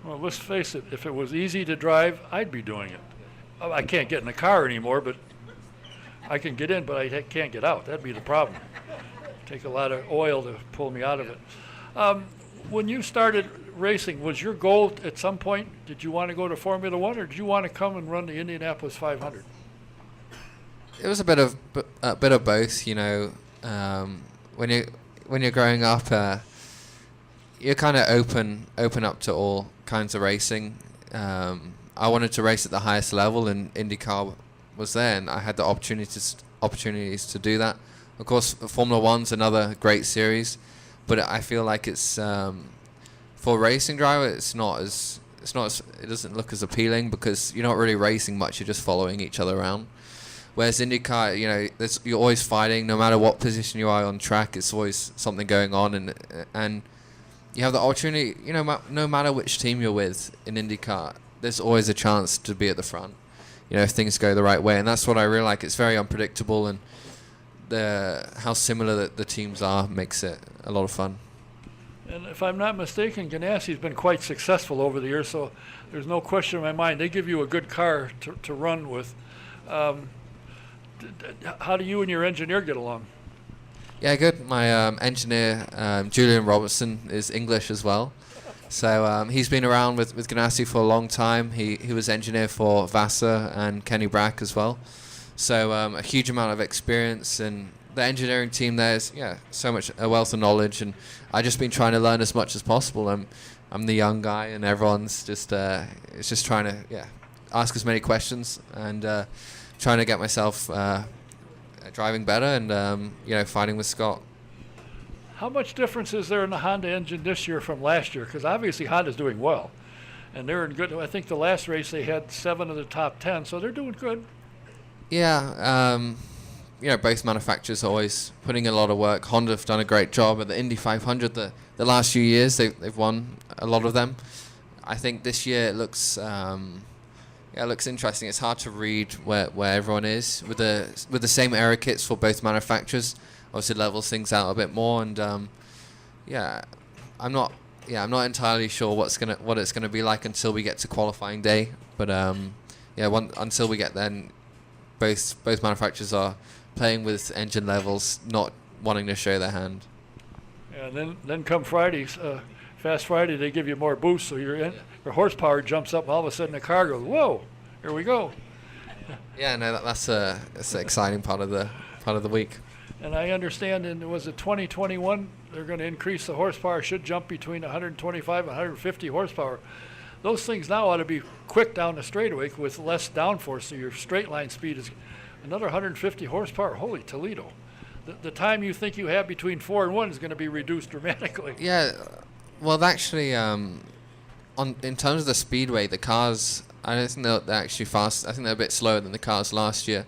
[SPEAKER 1] Well, let's face it, if it was easy to drive, I'd be doing it. I can't get in the car anymore, but I can get in, but I can't get out. That'd be the problem. take a lot of oil to pull me out of it. When you started racing, was your goal at some point, did you want to go to Formula One, or did you want to come and run the Indianapolis 500?
[SPEAKER 5] It was a bit of both, you know. When you're growing up, you're kind of open up to all kinds of racing. I wanted to race at the highest level, and IndyCar was there, and I had the opportunities to do that. Of course, Formula One's another great series, but I feel like it's for a racing driver, it doesn't look as appealing because you're not really racing much. You're just following each other around. Whereas IndyCar, you know, you're always fighting. No matter what position you are on track, it's always something going on, and you have the opportunity. You know, no matter which team you're with in IndyCar, there's always a chance to be at the front. You know, if things go the right way, and that's what I really like. It's very unpredictable, and how similar the teams are makes it a lot of fun.
[SPEAKER 1] And if I'm not mistaken, Ganassi's been quite successful over the years, so there's no question in my mind. They give you a good car to run with. How do you and your engineer get along?
[SPEAKER 5] Yeah, good. My engineer, Julian Robertson, is English as well. So he's been around with Ganassi for a long time. He was engineer for Vassar and Kenny Brack as well. So a huge amount of experience, and the engineering team there is so much a wealth of knowledge, and I've just been trying to learn as much as possible. I'm the young guy, and everyone's just it's just trying to ask as many questions and trying to get myself driving better and fighting with Scott.
[SPEAKER 1] How much difference is there in the Honda engine this year from last year? Because obviously Honda's doing well, and they're in good. I think the last race they had 7 of the top 10, so they're doing good.
[SPEAKER 5] Yeah, both manufacturers are always putting in a lot of work. Honda have done a great job at the Indy 500. The last few years they've won a lot of them. I think this year it looks interesting. It's hard to read where everyone is with the same aero kits for both manufacturers. Obviously levels things out a bit more, and I'm not entirely sure what it's gonna be like until we get to qualifying day. But until we get then, both manufacturers are playing with engine levels, not wanting to show their hand.
[SPEAKER 1] Yeah, and then come Friday, Fast Friday, they give you more boost, so your horsepower jumps up, and all of a sudden the car goes, whoa, here we go.
[SPEAKER 5] Yeah, no, that's the exciting part of the week.
[SPEAKER 1] And I understand was it 2021, they're going to increase the horsepower, should jump between 125 and 150 horsepower. Those things now ought to be quick down the straightaway with less downforce, so your straight line speed is another 150 horsepower. Holy Toledo. The time you think you have between 4 and 1 is going to be reduced dramatically.
[SPEAKER 5] Yeah, well, actually, in terms of the speedway, the cars, I don't think they're actually fast. I think they're a bit slower than the cars last year,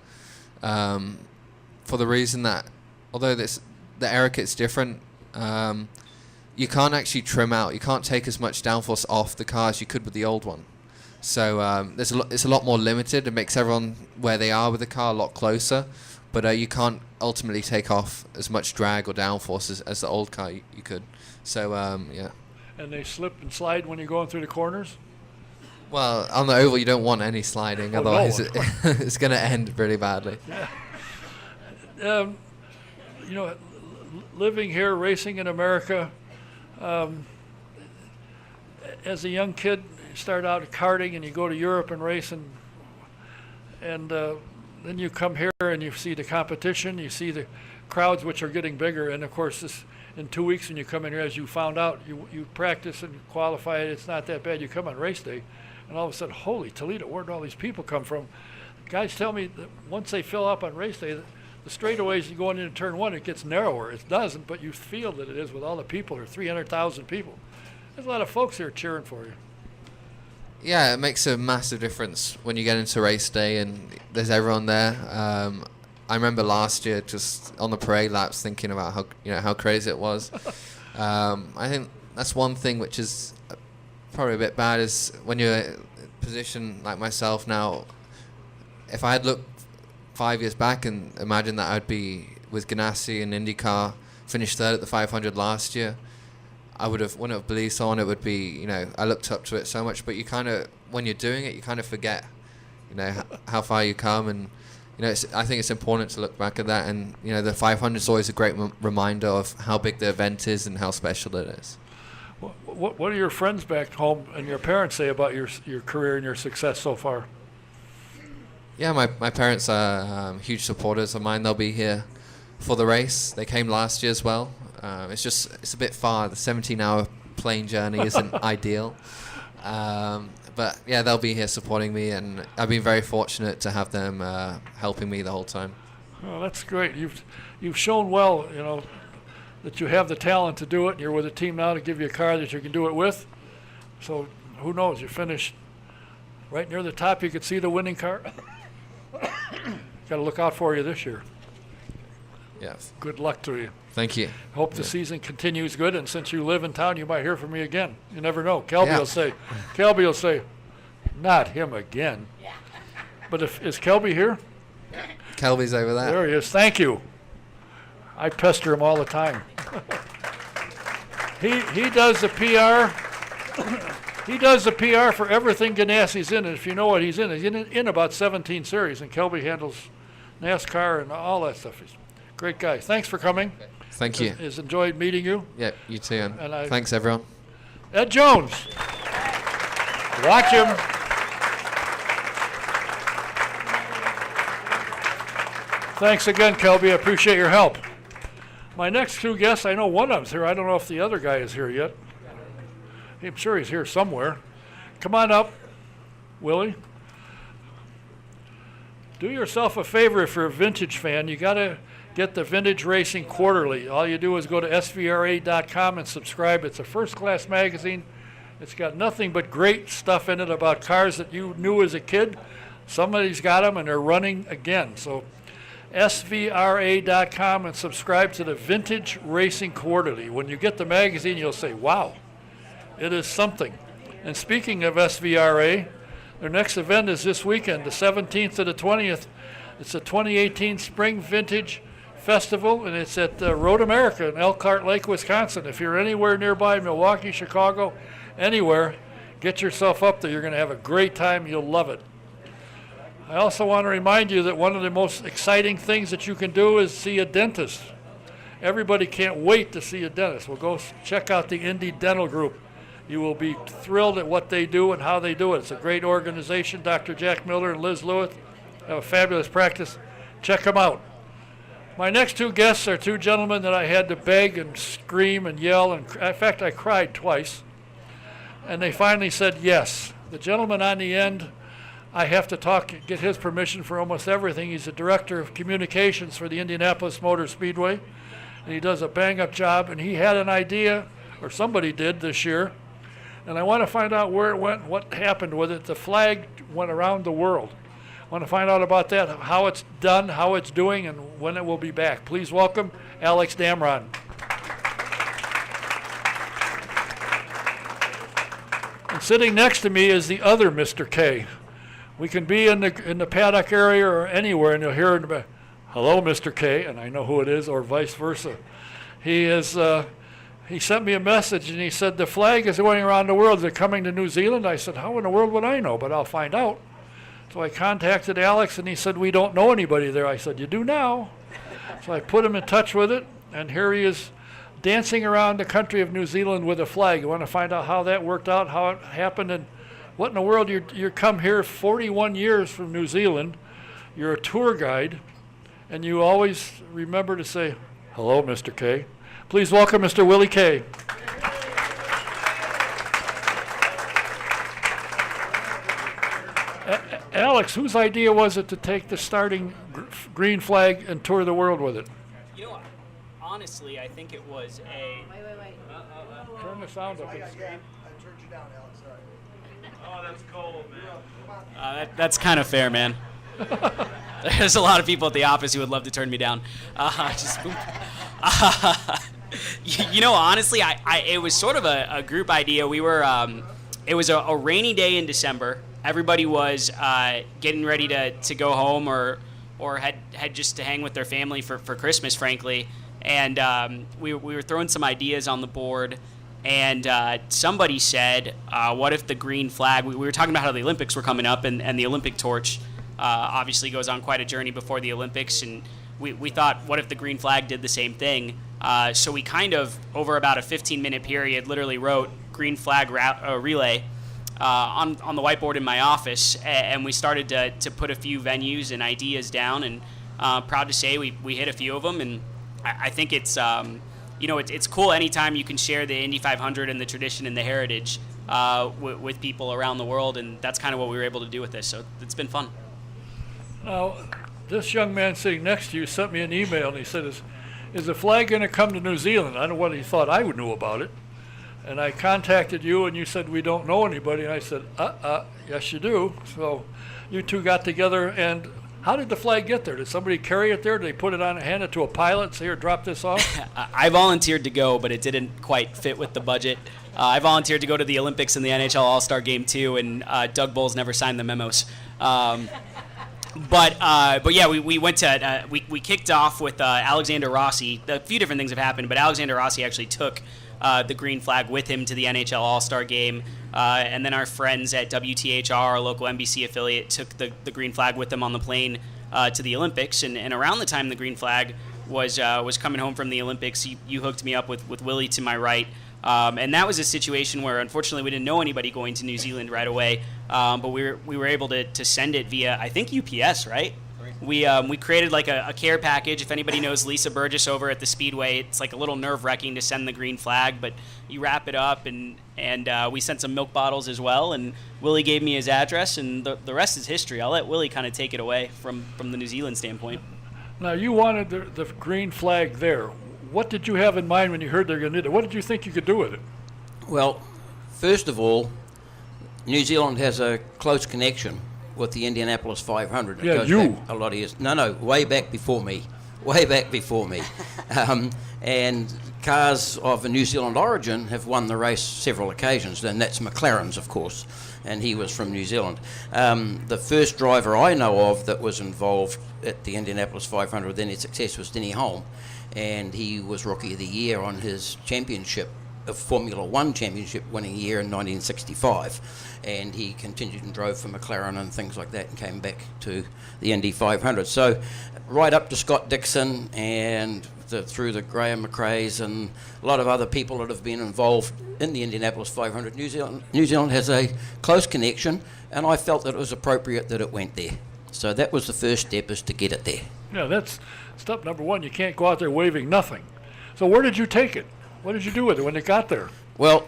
[SPEAKER 5] for the reason that although the aero kit's different, you can't actually trim out. You can't take as much downforce off the car as you could with the old one. So it's a lot more limited. It makes everyone where they are with the car a lot closer, but you can't ultimately take off as much drag or downforce as the old car you could. So yeah.
[SPEAKER 1] And they slip and slide when you're going through the corners?
[SPEAKER 5] Well, on the oval you don't want any sliding, otherwise
[SPEAKER 1] no.
[SPEAKER 5] it's going to end really badly.
[SPEAKER 1] Yeah. Living here, racing in America, as a young kid, you start out karting and you go to Europe and race, and then you come here and you see the competition, you see the crowds which are getting bigger, and of course in 2 weeks when you come in here, as you found out, you practice and qualify, it's not that bad. You come on race day, and all of a sudden, holy Toledo, where did all these people come from? Guys tell me that once they fill up on race day, the straightaways you going into turn 1, it gets narrower. It doesn't, but you feel that it is with all the people. There are 300,000 people. There's a lot of folks here cheering for you.
[SPEAKER 5] Yeah, it makes a massive difference when you get into race day and there's everyone there. I remember last year just on the parade laps thinking about how crazy it was. I think that's one thing which is probably a bit bad is when you're in a position like myself now. If I had looked 5 years back and imagine that I'd be with Ganassi and IndyCar, finished third at the 500 last year, I wouldn't have believed someone. It would be, I looked up to it so much, but you kind of, when you're doing it, you kind of forget, how far you come, and I think it's important to look back at that, and the 500 is always a great reminder of how big the event is and how special it is.
[SPEAKER 1] What do your friends back home and your parents say about your career and your success so far?
[SPEAKER 5] Yeah, my parents are huge supporters of mine. They'll be here for the race. They came last year as well. It's a bit far. The 17-hour plane journey isn't ideal. But yeah, they'll be here supporting me, and I've been very fortunate to have them helping me the whole time.
[SPEAKER 1] Oh, that's great. You've shown well, that you have the talent to do it, and you're with a team now to give you a car that you can do it with. So who knows? You finish right near the top. You could see the winning car. Got to look out for you this year.
[SPEAKER 5] Yes.
[SPEAKER 1] Good luck to you.
[SPEAKER 5] Thank you.
[SPEAKER 1] Hope the season continues good, and since you live in town, you might hear from me again. You never know. Kelby will say, not him again. But is Kelby here?
[SPEAKER 5] Kelby's over there.
[SPEAKER 1] There he is. Thank you. I pester him all the time. He does the PR. He does the PR for everything Ganassi's in, and if you know what he's in about 17 series, and Kelby handles NASCAR and all that stuff. He's a great guy. Thanks for coming.
[SPEAKER 5] Thank you.
[SPEAKER 1] Has enjoyed meeting you.
[SPEAKER 5] Yeah, you too. And thanks, everyone.
[SPEAKER 1] Ed Jones. Watch him. Thanks again, Kelby. I appreciate your help. My next two guests, I know one of them's here. I don't know if the other guy is here yet. I'm sure he's here somewhere. Come on up, Willie. Do yourself a favor if you're a vintage fan. You got to get the Vintage Racing Quarterly. All you do is go to svra.com and subscribe. It's a first-class magazine. It's got nothing but great stuff in it about cars that you knew as a kid. Somebody's got them, and they're running again. So svra.com and subscribe to the Vintage Racing Quarterly. When you get the magazine, you'll say, wow, it is something. And speaking of SVRA, their next event is this weekend, the 17th to the 20th. It's the 2018 Spring Vintage Festival, and it's at Road America in Elkhart Lake, Wisconsin. If you're anywhere nearby, Milwaukee, Chicago, anywhere, get yourself up there. You're going to have a great time. You'll love it. I also want to remind you that one of the most exciting things that you can do is see a dentist. Everybody can't wait to see a dentist. Well, go check out the Indy Dental Group. You will be thrilled at what they do and how they do it. It's a great organization. Dr. Jack Miller and Liz Lewitt have a fabulous practice. Check them out. My next two guests are two gentlemen that I had to beg and scream and yell. And in fact, I cried twice. And they finally said yes. The gentleman on the end, I have to get his permission for almost everything. He's the director of communications for the Indianapolis Motor Speedway. And he does a bang-up job. And he had an idea, or somebody did this year. And I want to find out where it went, what happened with it. The flag went around the world. I want to find out about that, how it's done, how it's doing, and when it will be back. Please welcome Alex Damron. And sitting next to me is the other Mr. K. We can be in the paddock area or anywhere, and you'll hear in the back, hello, Mr. K, and I know who it is, or vice versa. He sent me a message, and he said, the flag is going around the world. They're coming to New Zealand. I said, how in the world would I know? But I'll find out. So I contacted Alex, and he said, we don't know anybody there. I said, you do now. So I put him in touch with it, and here he is dancing around the country of New Zealand with a flag. You want to find out how that worked out, how it happened, and what in the world. You come here 41 years from New Zealand. You're a tour guide, and you always remember to say, hello, Mr. K. Please welcome Mr. Willie K. Alex, whose idea was it to take the starting green flag and tour the world with it?
[SPEAKER 6] You know, honestly, I think it was a...
[SPEAKER 2] Wait.
[SPEAKER 1] Turn the sound up.
[SPEAKER 2] I turned you down, Alex. Sorry.
[SPEAKER 6] Oh, that's cold, man. That's kind of fair, man. There's a lot of people at the office who would love to turn me down. You know, honestly, it was sort of a group idea. We were, it was a rainy day in December. Everybody was getting ready to go home or had just to hang with their family for Christmas, frankly. And we were throwing some ideas on the board. And somebody said, what if the green flag, we were talking about how the Olympics were coming up and the Olympic torch. obviously goes on quite a journey before the Olympics, and we thought, what if the green flag did the same thing? So we kind of, over about a 15-minute period, literally wrote green flag relay on the whiteboard in my office, and we started to put a few venues and ideas down, and proud to say we hit a few of them, and I think it's it's cool anytime you can share the Indy 500 and the tradition and the heritage with people around the world, and that's kind of what we were able to do with this, so it's been fun.
[SPEAKER 1] Now, this young man sitting next to you sent me an email, and he said, is the flag going to come to New Zealand? I don't know what he thought I would know about it. And I contacted you, and you said, we don't know anybody. And I said, yes, you do. So you two got together, and how did the flag get there? Did somebody carry it there? Did they put it on and hand it to a pilot and say, here, drop this off?
[SPEAKER 6] I volunteered to go, but it didn't quite fit with the budget. I volunteered to go to the Olympics and the NHL All-Star Game, too, and Doug Bowles never signed the memos. But yeah, we went to we kicked off with Alexander Rossi. A few different things have happened, but Alexander Rossi actually took the green flag with him to the NHL All-Star Game, and then our friends at WTHR, our local NBC affiliate, took the green flag with them on the plane to the Olympics. And around the time the green flag was coming home from the Olympics, you hooked me up with Willie to my right. And that was a situation where, unfortunately, we didn't know anybody going to New Zealand right away, but we were able to send it via, I think, UPS, right? We created like a care package. If anybody knows Lisa Burgess over at the Speedway, it's like a little nerve-wracking to send the green flag, but you wrap it up, and we sent some milk bottles as well, and Willie gave me his address, and the rest is history. I'll let Willie kind of take it away from the New Zealand standpoint.
[SPEAKER 1] Now, you wanted the green flag there. What did you have in mind when you heard they're going to do it? What did you think you could do with it?
[SPEAKER 7] Well, first of all, New Zealand has a close connection with the Indianapolis 500. It goes back a lot of years. No, way back before me. And cars of a New Zealand origin have won the race several occasions, and that's McLaren's, of course, and he was from New Zealand. The first driver I know of that was involved at the Indianapolis 500 with any success was Denny Hulme, and he was Rookie of the Year on his championship, a Formula One championship winning year in 1965, and he continued and drove for McLaren and things like that and came back to the Indy 500. So right up to Scott Dixon and through the Graham McRae's and a lot of other people that have been involved in the Indianapolis 500, New Zealand has a close connection, and I felt that it was appropriate that it went there. So that was the first step, is to get it there.
[SPEAKER 1] Yeah, that's step number one. You can't go out there waving nothing. So where did you take it? What did you do with it when it got there?
[SPEAKER 7] Well,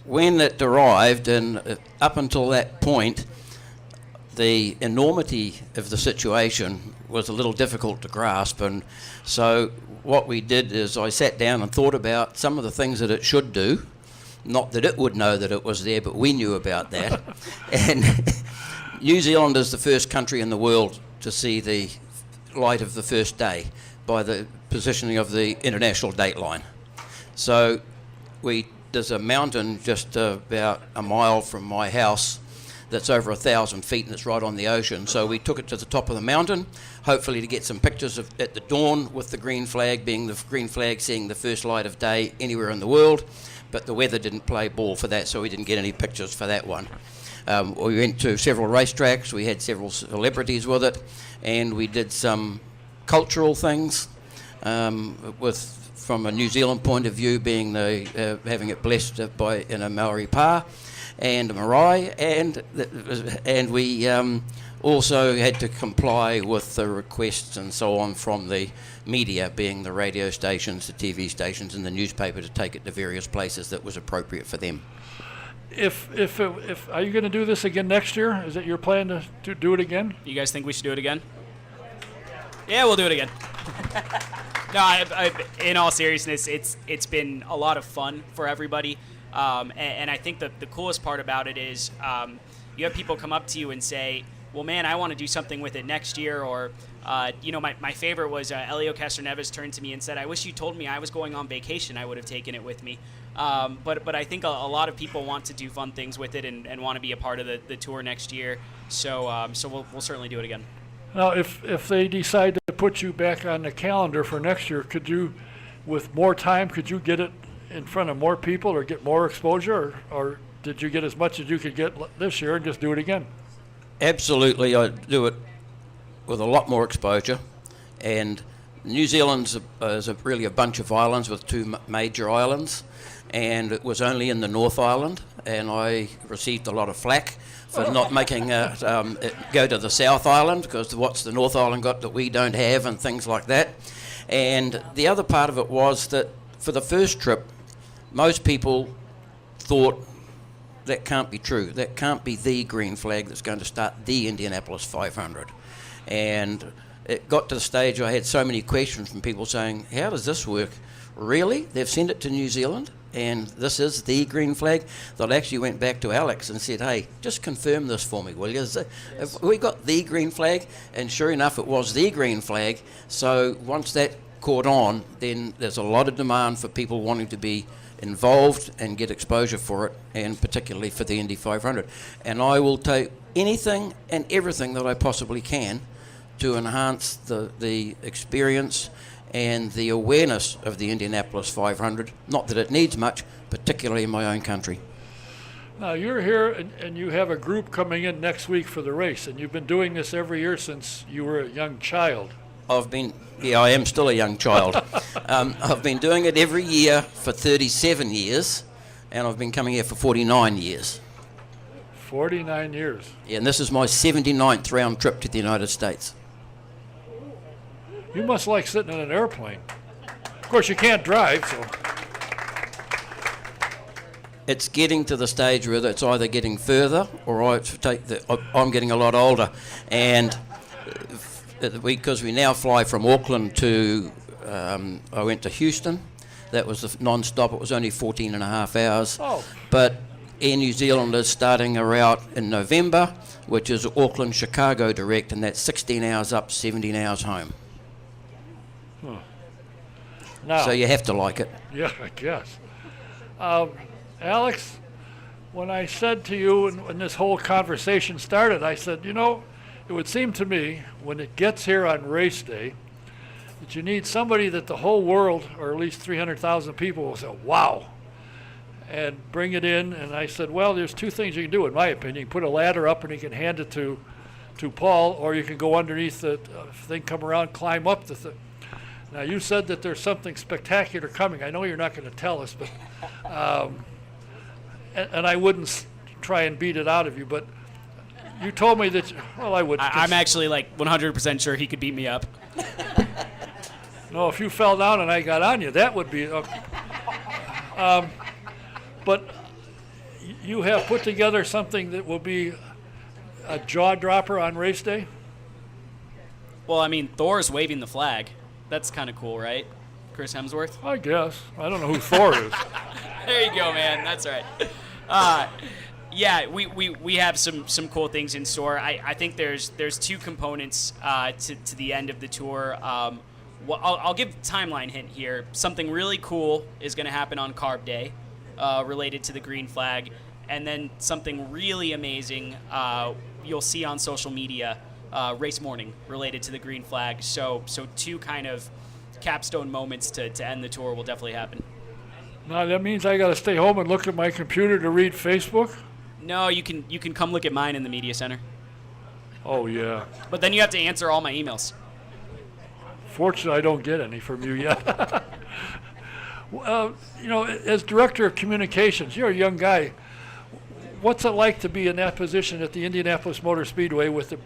[SPEAKER 7] when it arrived, and up until that point, the enormity of the situation was a little difficult to grasp, and so what we did is I sat down and thought about some of the things that it should do. Not that it would know that it was there, but we knew about that. And New Zealand is the first country in the world to see the light of the first day by the positioning of the international date line. So there's a mountain just about a mile from my house that's over 1,000 feet, and it's right on the ocean. So we took it to the top of the mountain, hopefully to get some pictures at the dawn with the green flag, being the green flag seeing the first light of day anywhere in the world. But the weather didn't play ball for that, so we didn't get any pictures for that one. We went to several racetracks, we had several celebrities with it, and we did some cultural things from a New Zealand point of view, being having it blessed in a Maori pa and a marae, and we also had to comply with the requests and so on from the media, being the radio stations, the TV stations, and the newspaper, to take it to various places that was appropriate for them.
[SPEAKER 1] If are you going to do this again next year? Is it your plan to do it again?
[SPEAKER 6] You guys think we should do it again? Yeah, we'll do it again. No, in all seriousness, it's been a lot of fun for everybody, and I think that the coolest part about it is you have people come up to you and say, well, man, I want to do something with it next year, or my favorite was Elio Castroneves turned to me and said, I wish you told me I was going on vacation, I would have taken it with me. But I think a lot of people want to do fun things with it and want to be a part of the tour next year, so we'll certainly do it again.
[SPEAKER 1] Now, if they decide to put you back on the calendar for next year, could you, with more time, could you get it in front of more people or get more exposure, or did you get as much as you could get this year and just do it again?
[SPEAKER 7] Absolutely, I do it with a lot more exposure, and New Zealand's really a bunch of islands with two major islands, and it was only in the North Island, and I received a lot of flack for not making it go to the South Island, because what's the North Island got that we don't have, and things like that. And the other part of it was that for the first trip, most people thought that can't be true. That can't be the green flag that's going to start the Indianapolis 500. And it got to the stage I had so many questions from people saying, how does this work? Really? They've sent it to New Zealand and this is the green flag? That I actually went back to Alex and said, hey, just confirm this for me, will you? Have we got the green flag? And sure enough, it was the green flag. So once that caught on, then there's a lot of demand for people wanting to be involved and get exposure for it, and particularly for the Indy 500. And I will take anything and everything that I possibly can to enhance the experience and the awareness of the Indianapolis 500. Not that it needs much, particularly in my own country.
[SPEAKER 1] Now you're here and you have a group coming in next week for the race, and you've been doing this every year since you were a young child.
[SPEAKER 7] I am still a young child. I've been doing it every year for 37 years, and I've been coming here for 49 years.
[SPEAKER 1] 49 years.
[SPEAKER 7] Yeah, and this is my 79th round trip to the United States.
[SPEAKER 1] You must like sitting in an airplane. Of course, you can't drive, so.
[SPEAKER 7] It's getting to the stage where it's either getting further or I'm getting a lot older. And because we now fly from Auckland to, I went to Houston. That was the non-stop. It was only 14 and a half hours.
[SPEAKER 1] Oh.
[SPEAKER 7] But Air New Zealand is starting a route in November, which is Auckland-Chicago direct, and that's 16 hours up, 17 hours home.
[SPEAKER 1] Now,
[SPEAKER 7] So you have to like it.
[SPEAKER 1] yeah, I guess. Alex, when I said to you when this whole conversation started, I said, you know, it would seem to me when it gets here on race day that you need somebody that the whole world, or at least 300,000 people, will say, wow, and bring it in. And I said, well, there's two things you can do, in my opinion. You can put a ladder up and you can hand it to Paul, or you can go underneath the thing, come around, climb up the thing. Now, you said that there's something spectacular coming. I know you're not going to tell us, but and I wouldn't try and beat it out of you, but you told me that, well, I would.
[SPEAKER 6] I'm actually like 100% sure he could beat me up.
[SPEAKER 1] No, if you fell down and I got on you, that would be. But you have put together something that will be a jaw dropper on race day.
[SPEAKER 6] Well, I mean, Thor's waving the flag. That's kind of cool, right? Chris Hemsworth?
[SPEAKER 1] I guess. I don't know who Thor is.
[SPEAKER 6] There you go, man. That's right. Yeah, we have some cool things in store. I think there's two components to the end of the tour. Well, I'll give a timeline hint here. Something really cool is going to happen on Carb Day related to the green flag. And then something really amazing you'll see on social media race morning related to the green flag. So two kind of capstone moments to end the tour will definitely happen.
[SPEAKER 1] Now, that means I got to stay home and look at my computer to read Facebook?
[SPEAKER 6] No, you can come look at mine in the media center.
[SPEAKER 1] Oh, yeah.
[SPEAKER 6] But then you have to answer all my emails.
[SPEAKER 1] Fortunately, I don't get any from you yet. You know, as director of communications, you're a young guy. What's it like to be in that position at the Indianapolis Motor Speedway with the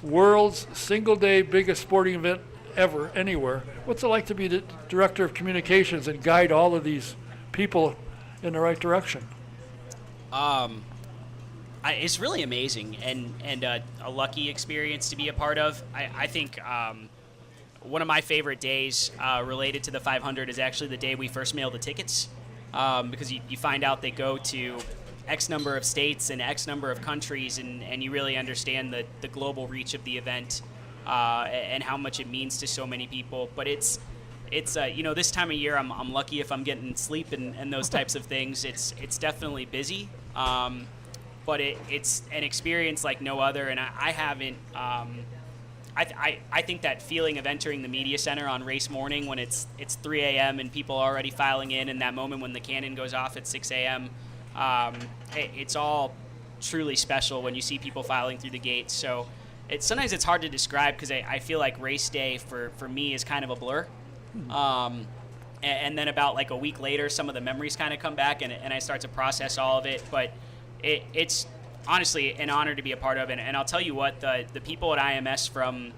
[SPEAKER 1] world's single-day biggest sporting event ever, anywhere? What's it like to be the director of communications and guide all of these people in the right direction?
[SPEAKER 6] It's really amazing and a lucky experience to be a part of. I think one of my favorite days related to the 500 is actually the day we first mail the tickets, because you find out they go to X number of states and X number of countries, and you really understand the global reach of the event and how much it means to so many people. But it's you know, this time of year I'm lucky if I'm getting sleep and those types of things. It's definitely busy, but it's an experience like no other, and I haven't. I think that feeling of entering the media center on race morning when it's 3 a.m. and people are already filing in, and that moment when the cannon goes off at 6 a.m. It's all truly special when you see people filing through the gates. So sometimes it's hard to describe because I feel like race day for me is kind of a blur. And then about like a week later, some of the memories kind of come back and I start to process all of it. But it's honestly an honor to be a part of. And I'll tell you what, the people at IMS, from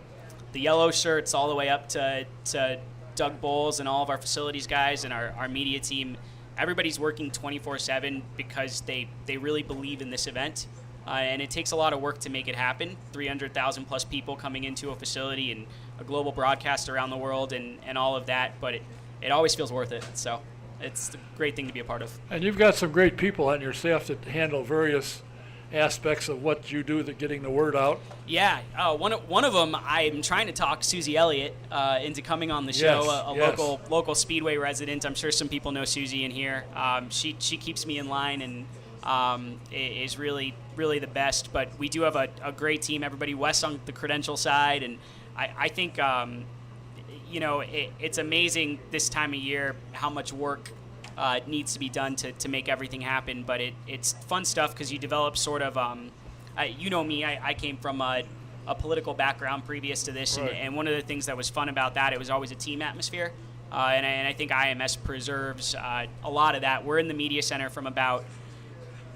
[SPEAKER 6] the yellow shirts all the way up to Doug Bowles and all of our facilities guys and our media team, everybody's working 24/7 because they really believe in this event. And it takes a lot of work to make it happen. 300,000 plus people coming into a facility and a global broadcast around the world and all of that. But it always feels worth it. So it's a great thing to be a part of.
[SPEAKER 1] And you've got some great people on your staff that handle various aspects of what you do, getting the word out.
[SPEAKER 6] Yeah, one of them, I'm trying to talk Susie Elliott into coming on the show,
[SPEAKER 1] Yes,
[SPEAKER 6] a local Speedway resident. I'm sure some people know Susie in here. She keeps me in line and is really the best. But we do have a great team. Everybody, Wes on the credential side, and I think it's amazing this time of year how much work needs to be done to make everything happen. But it's fun stuff because you develop sort of, you know me, I came from a political background previous to this,
[SPEAKER 1] Right.
[SPEAKER 6] and one of the things that was fun about that, it was always a team atmosphere. And I think IMS preserves a lot of that. We're in the media center from about,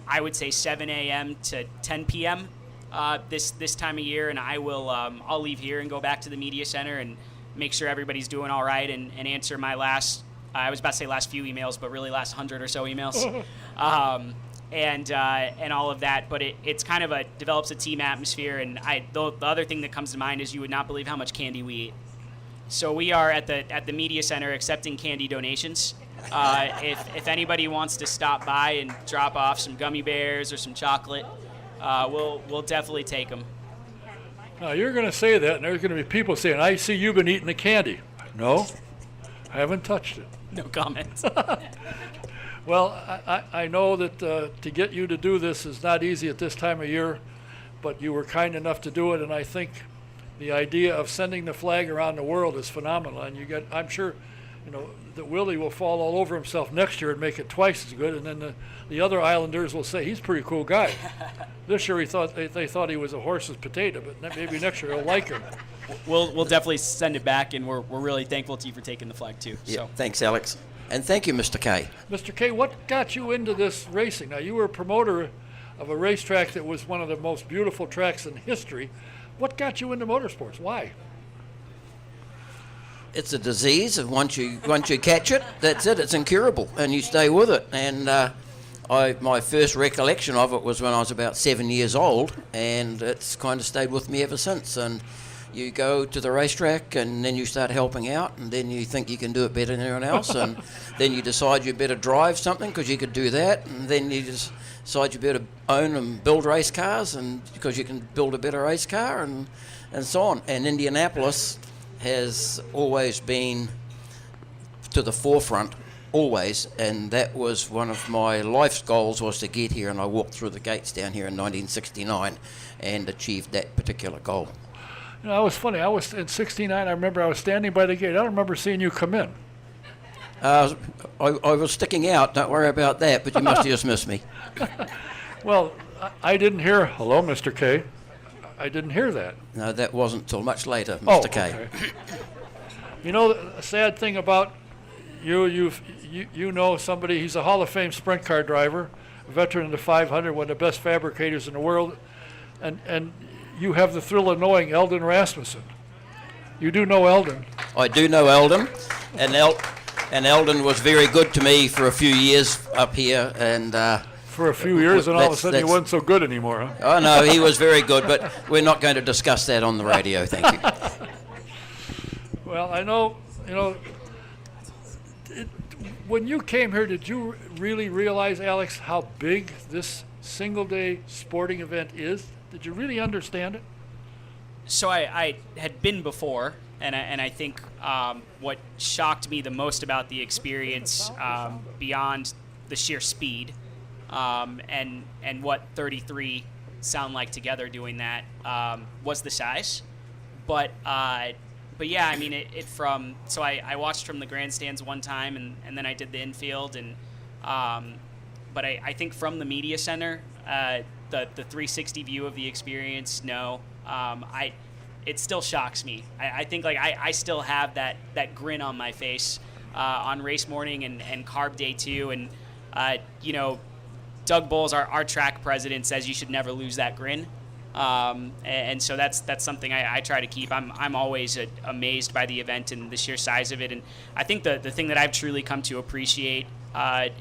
[SPEAKER 6] I would say, 7 a.m. to 10 p.m. This time of year, and I'll leave here and go back to the media center and make sure everybody's doing all right and answer my last, I was about to say last few emails, but really last 100 or so emails, and all of that. But it's kind of develops a team atmosphere. And the other thing that comes to mind is you would not believe how much candy we eat. So we are at the media center accepting candy donations. If anybody wants to stop by and drop off some gummy bears or some chocolate, we'll definitely take them.
[SPEAKER 1] Now, you're going to say that, and there's going to be people saying, I see you've been eating the candy. No, I haven't touched it.
[SPEAKER 6] No comments.
[SPEAKER 1] Well, I know that to get you to do this is not easy at this time of year, but you were kind enough to do it, and I think the idea of sending the flag around the world is phenomenal. And I'm sure, that Willie will fall all over himself next year and make it twice as good, and then the other Islanders will say he's a pretty cool guy. This year they thought he was a horse's potato, but maybe next year they'll like him.
[SPEAKER 6] We'll definitely send it back, and we're really thankful to you for taking the flag too.
[SPEAKER 7] Yeah,
[SPEAKER 6] So
[SPEAKER 7] thanks, Alex. And thank you, Mr. K.
[SPEAKER 1] Mr. K, what got you into this racing? Now, you were a promoter of a racetrack that was one of the most beautiful tracks in history. What got you into motorsports? Why?
[SPEAKER 7] It's a disease, and once you catch it, that's it. It's incurable, and you stay with it. And my first recollection of it was when I was about 7 years old, and it's kind of stayed with me ever since. And you go to the racetrack, and then you start helping out, and then you think you can do it better than anyone else, and then you decide you better drive something because you could do that, and then you just decide you better own and build race cars, and because you can build a better race car, and so on. And Indianapolis has always been to the forefront, always, and that was one of my life's goals, was to get here, and I walked through the gates down here in 1969 and achieved that particular goal.
[SPEAKER 1] It was funny. I was in '69. I remember I was standing by the gate. I don't remember seeing you come in.
[SPEAKER 7] I was sticking out, don't worry about that, but you must have just missed me.
[SPEAKER 1] Well, I didn't hear, hello, Mr. K. I didn't hear that.
[SPEAKER 7] No, that wasn't till much later, Mr. K.
[SPEAKER 1] Okay. The sad thing about you know somebody, he's a Hall of Fame sprint car driver, a veteran of the 500, one of the best fabricators in the world, and you have the thrill of knowing Eldon Rasmussen. You do know Eldon.
[SPEAKER 7] I do know Eldon, and Eldon was very good to me for a few years up here, and
[SPEAKER 1] For a few years, and all of a sudden he
[SPEAKER 7] that's-
[SPEAKER 1] wasn't so good anymore, huh?
[SPEAKER 7] oh no, he was very good, but we're not going to discuss that on the radio, thank you.
[SPEAKER 1] Well, I know, when you came here, did you really realize, Alex, how big this single-day sporting event is? Did you really understand it?
[SPEAKER 6] So I had been before, and I think what shocked me the most about the experience, beyond the sheer speed, and what 33 sound like together doing that, was the size. But yeah, I mean, so I watched from the grandstands one time, and then I did the infield, and but I think from the media center, the 360 view of the experience, no. It still shocks me. I think like I still have that grin on my face on race morning and carb day 2, and you know, Doug Bowles, our track president, says you should never lose that grin. And so that's something I try to keep. I'm always amazed by the event and the sheer size of it. And I think the thing that I've truly come to appreciate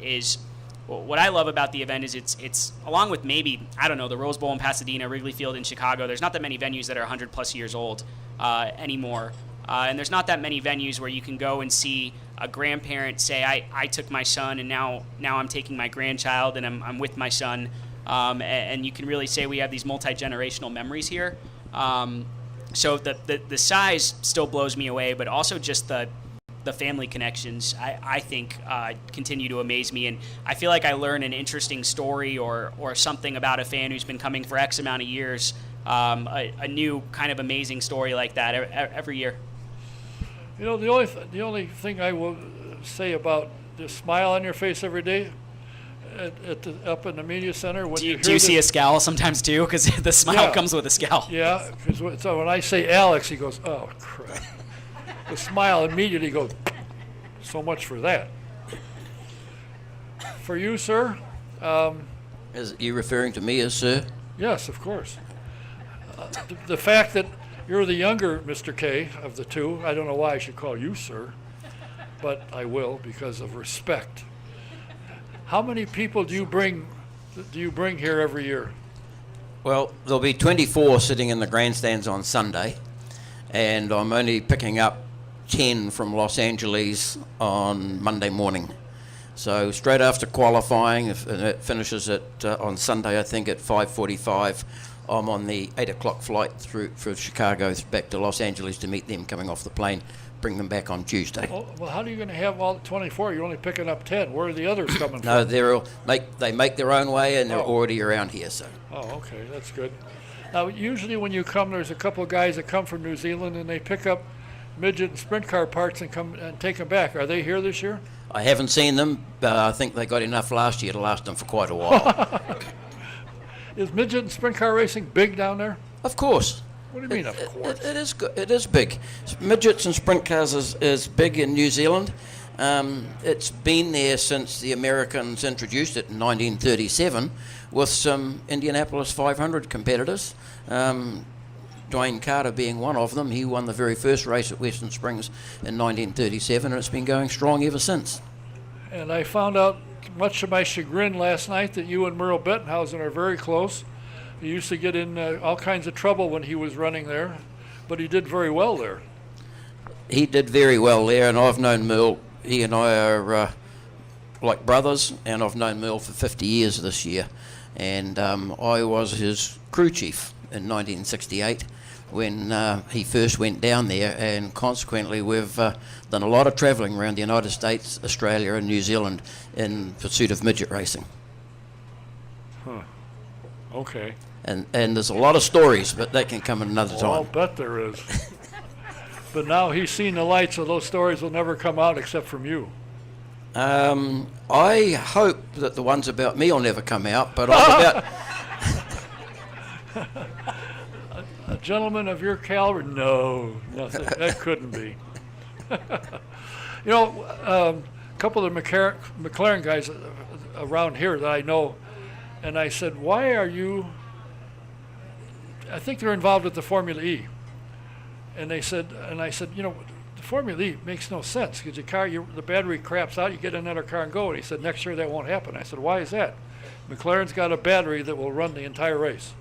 [SPEAKER 6] is what I love about the event is it's along with maybe, I don't know, the Rose Bowl in Pasadena, Wrigley Field in Chicago. There's not that many venues that are 100 plus years old anymore. And there's not that many venues where you can go and see a grandparent say, I took my son and now I'm taking my grandchild and I'm with my son. And you can really say we have these multi-generational memories here. So the size still blows me away, but also just the family connections, I think, continue to amaze me. And I feel like I learn an interesting story or something about a fan who's been coming for X amount of years, a new kind of amazing story like that every year.
[SPEAKER 1] You know, the only thing I will say about the smile on your face every day up in the media center. When
[SPEAKER 6] Do you see a scowl sometimes too? Because the smile comes with a scowl.
[SPEAKER 1] Yeah, because so when I say Alex, he goes, oh, crap. The smile immediately goes, so much for that. For you, sir?
[SPEAKER 7] Is you referring to me as sir?
[SPEAKER 1] Yes, of course. The fact that you're the younger Mr. K of the two, I don't know why I should call you sir, but I will because of respect. How many people do you bring here every year?
[SPEAKER 7] Well, there'll be 24 sitting in the grandstands on Sunday, and I'm only picking up 10 from Los Angeles on Monday morning. So straight after qualifying, and it finishes on Sunday, I think at 5:45. I'm on the 8 o'clock flight through Chicago back to Los Angeles to meet them coming off the plane, bring them back on Tuesday.
[SPEAKER 1] Oh, well, how are you going to have all 24? You're only picking up 10. Where are the others coming
[SPEAKER 7] No,
[SPEAKER 1] from?
[SPEAKER 7] they make their own way, and they're already around here. So.
[SPEAKER 1] Oh, okay, that's good. Now, usually when you come, there's a couple of guys that come from New Zealand, and they pick up midget and sprint car parts and come and take them back. Are they here this year?
[SPEAKER 7] I haven't seen them, but I think they got enough last year to last them for quite a while.
[SPEAKER 1] Is midget and sprint car racing big down there?
[SPEAKER 7] Of course.
[SPEAKER 1] What do you mean, of course?
[SPEAKER 7] It is good. It is big. Midgets and sprint cars is big in New Zealand. It's been there since the Americans introduced it in 1937 with some Indianapolis 500 competitors. Dwayne Carter being one of them. He won the very first race at Western Springs in 1937, and it's been going strong ever since.
[SPEAKER 1] And I found out, much to my chagrin last night, that you and Merle Bettenhausen are very close. He used to get in all kinds of trouble when he was running there, but he did very well there.
[SPEAKER 7] He did very well there, and I've known Merle. He and I are like brothers, and I've known Merle for 50 years this year. And I was his crew chief in 1968 when he first went down there, and consequently we've done a lot of travelling around the United States, Australia and New Zealand in pursuit of midget racing.
[SPEAKER 1] Huh. Okay.
[SPEAKER 7] And there's a lot of stories, but that can come at another
[SPEAKER 1] Well, I'll
[SPEAKER 7] time.
[SPEAKER 1] bet there is. But now he's seen the light, so those stories will never come out except from you.
[SPEAKER 7] I hope that the ones about me will never come out, but I'm about...
[SPEAKER 1] A gentleman of your caliber? No, nothing. That couldn't be. You know, a couple of the McLaren guys around here that I know, and I said, why are you, I think they're involved with the Formula E. And I said, you know, the Formula E makes no sense because the battery craps out, you get another car and go. And he said, next year that won't happen. I said, why is that? McLaren's got a battery that will run the entire race.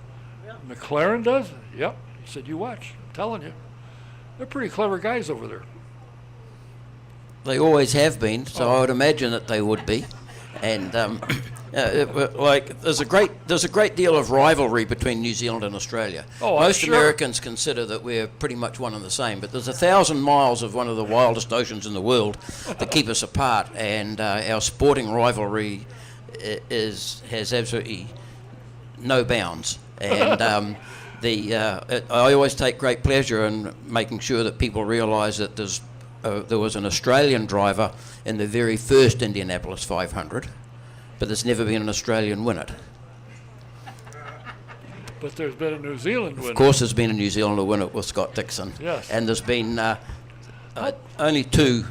[SPEAKER 1] McLaren does? Yep. He said, you watch. I'm telling you. They're pretty clever guys over there.
[SPEAKER 7] They always have been, so I would imagine that they would be. And there's a great deal of rivalry between New Zealand and Australia.
[SPEAKER 1] Oh, I'm
[SPEAKER 7] Most
[SPEAKER 1] sure.
[SPEAKER 7] Americans consider that we're pretty much one and the same, but there's 1,000 miles of one of the wildest oceans in the world that keep us apart, and our sporting rivalry has absolutely no bounds. And I always take great pleasure in making sure that people realise that there was an Australian driver in the very first Indianapolis 500, but there's never been an Australian win it.
[SPEAKER 1] but there's been a New Zealand winner.
[SPEAKER 7] Of course, there's been a New Zealander winner with Scott Dixon.
[SPEAKER 1] Yes.
[SPEAKER 7] And there's been only 2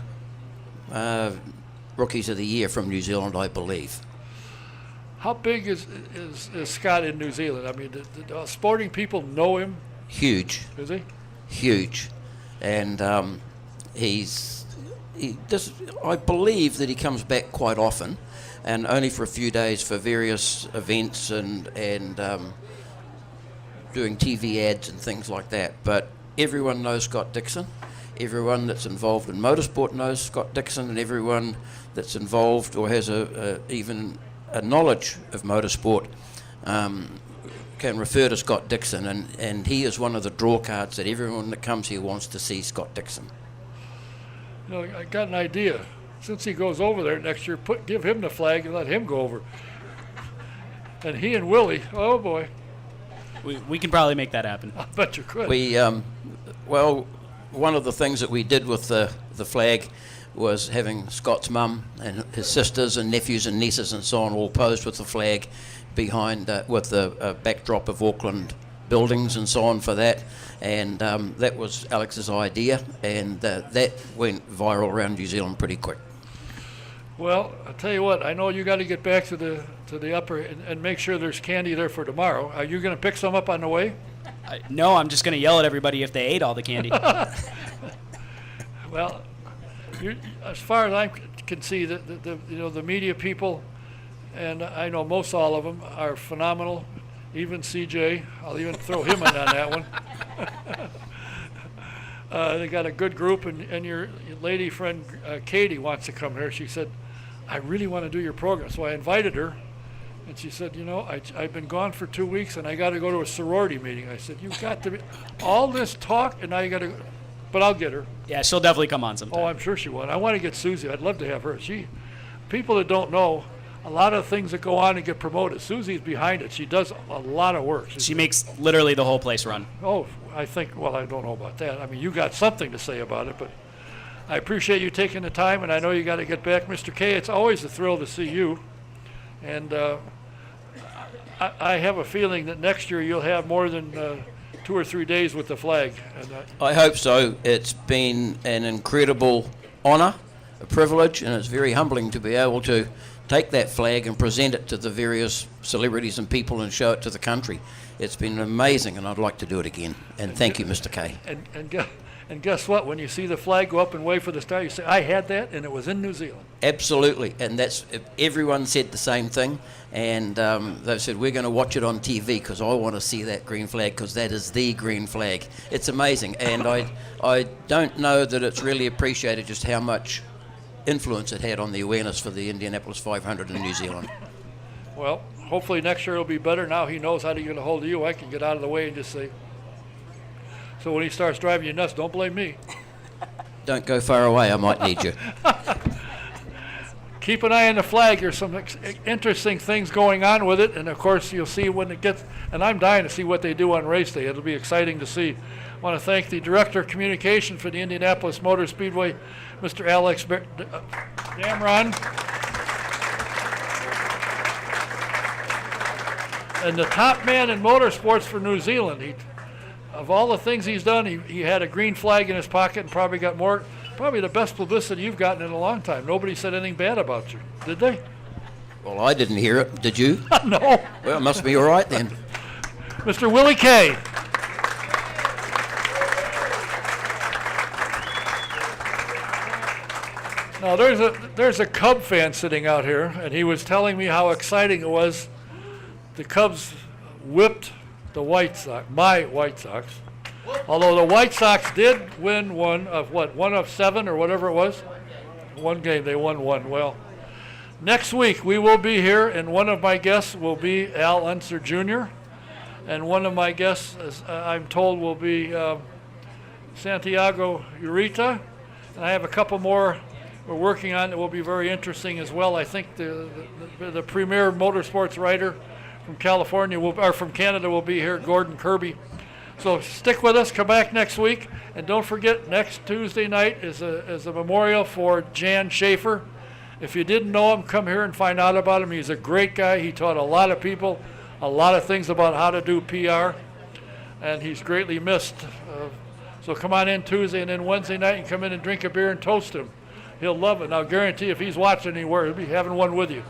[SPEAKER 7] Rookies of the Year from New Zealand, I believe.
[SPEAKER 1] How big is Scott in New Zealand? I mean, the sporting people know him,
[SPEAKER 7] Huge.
[SPEAKER 1] is he?
[SPEAKER 7] Huge. And I believe that he comes back quite often, and only for a few days for various events and doing TV ads and things like that. But everyone knows Scott Dixon. Everyone that's involved in motorsport knows Scott Dixon, and everyone that's involved or has even a knowledge of motorsport can refer to Scott Dixon, and he is one of the draw cards that everyone that comes here wants to see Scott Dixon.
[SPEAKER 1] You know, I got an idea. Since he goes over there next year, give him the flag and let him go over. And he and Willie, oh boy,
[SPEAKER 6] We can probably make that happen.
[SPEAKER 1] I bet you could.
[SPEAKER 7] We, well, one of the things that we did with the flag was having Scott's mum and his sisters and nephews and nieces and so on all posed with the flag behind, with the backdrop of Auckland buildings and so on for that. And that was Alex's idea, and that went viral around New Zealand pretty quick.
[SPEAKER 1] Well, I'll tell you what, I know you got to get back to the upper and make sure there's candy there for tomorrow. Are you going to pick some up on the way?
[SPEAKER 6] No, I'm just going to yell at everybody if they ate all the candy.
[SPEAKER 1] Well, as far as I can see, the media people, and I know most all of them, are phenomenal. Even CJ, I'll even throw him in on that one. They got a good group, and your lady friend Katie wants to come here. She said, I really want to do your program. So I invited her, and she said, I've been gone for 2 weeks, and I got to go to a sorority meeting. I said, you've got to be, all this talk, and now you got to, but I'll get her.
[SPEAKER 6] Yeah, she'll definitely come on sometime.
[SPEAKER 1] Oh, I'm sure she would. I want to get Susie. I'd love to have her. People that don't know, a lot of things that go on and get promoted, Susie's behind it. She does a lot of work.
[SPEAKER 6] She makes literally the whole place run.
[SPEAKER 1] Oh, I think, well, I don't know about that. I mean, you got something to say about it, but I appreciate you taking the time, and I know you got to get back. Mr. K, it's always a thrill to see you. And I have a feeling that next year you'll have more than 2 or 3 days with the flag. And,
[SPEAKER 7] I hope so. It's been an incredible honour, a privilege, and it's very humbling to be able to take that flag and present it to the various celebrities and people and show it to the country. It's been amazing, and I'd like to do it again. And thank you, Mr. K.
[SPEAKER 1] And guess what? When you see the flag go up and wave for the star, you say, I had that, and it was in New Zealand.
[SPEAKER 7] Absolutely, and that's everyone said the same thing, and they said we're going to watch it on TV because I want to see that green flag because that is the green flag. It's amazing, and I don't know that it's really appreciated just how much influence it had on the awareness for the Indianapolis 500 in New Zealand.
[SPEAKER 1] Well, hopefully next year it'll be better. Now he knows how to get a hold of you. I can get out of the way and just say. So when he starts driving you nuts, don't blame me.
[SPEAKER 7] Don't go far away. I might need you.
[SPEAKER 1] Keep an eye on the flag. There's some interesting things going on with it, and of course you'll see when it gets. And I'm dying to see what they do on race day. It'll be exciting to see. I want to thank the Director of Communication for the Indianapolis Motor Speedway, Mr. Alex Damron. And the top man in motorsports for New Zealand. Of all the things he's done, he had a green flag in his pocket and probably got more, probably the best publicity you've gotten in a long time. Nobody said anything bad about you, did they?
[SPEAKER 7] Well, I didn't hear it. Did you?
[SPEAKER 1] No.
[SPEAKER 7] Well, it must be all right then.
[SPEAKER 1] Mr. Willie K. Now there's a Cub fan sitting out here, and he was telling me how exciting it was. The Cubs whipped the White Sox, my White Sox. Although the White Sox did win one of 7 or whatever it was. One game, they won one. Well, next week we will be here, and one of my guests will be Al Unser Jr., and one of my guests, as I'm told, will be Santiago Urita, and I have a couple more we're working on that will be very interesting as well. I think the premier motorsports writer from California or from Canada will be here, Gordon Kirby. So stick with us, come back next week, and don't forget next Tuesday night is a memorial for Jan Schaefer. If you didn't know him, come here and find out about him. He's a great guy. He taught a lot of people a lot of things about how to do PR, and he's greatly missed. So come on in Tuesday and then Wednesday night and come in and drink a beer and toast him. He'll love it. And I'll guarantee if he's watching anywhere, he'll be having one with you.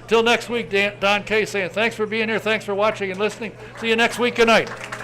[SPEAKER 1] Till next week, Don Kay saying thanks for being here, thanks for watching and listening. See you next week. Good night.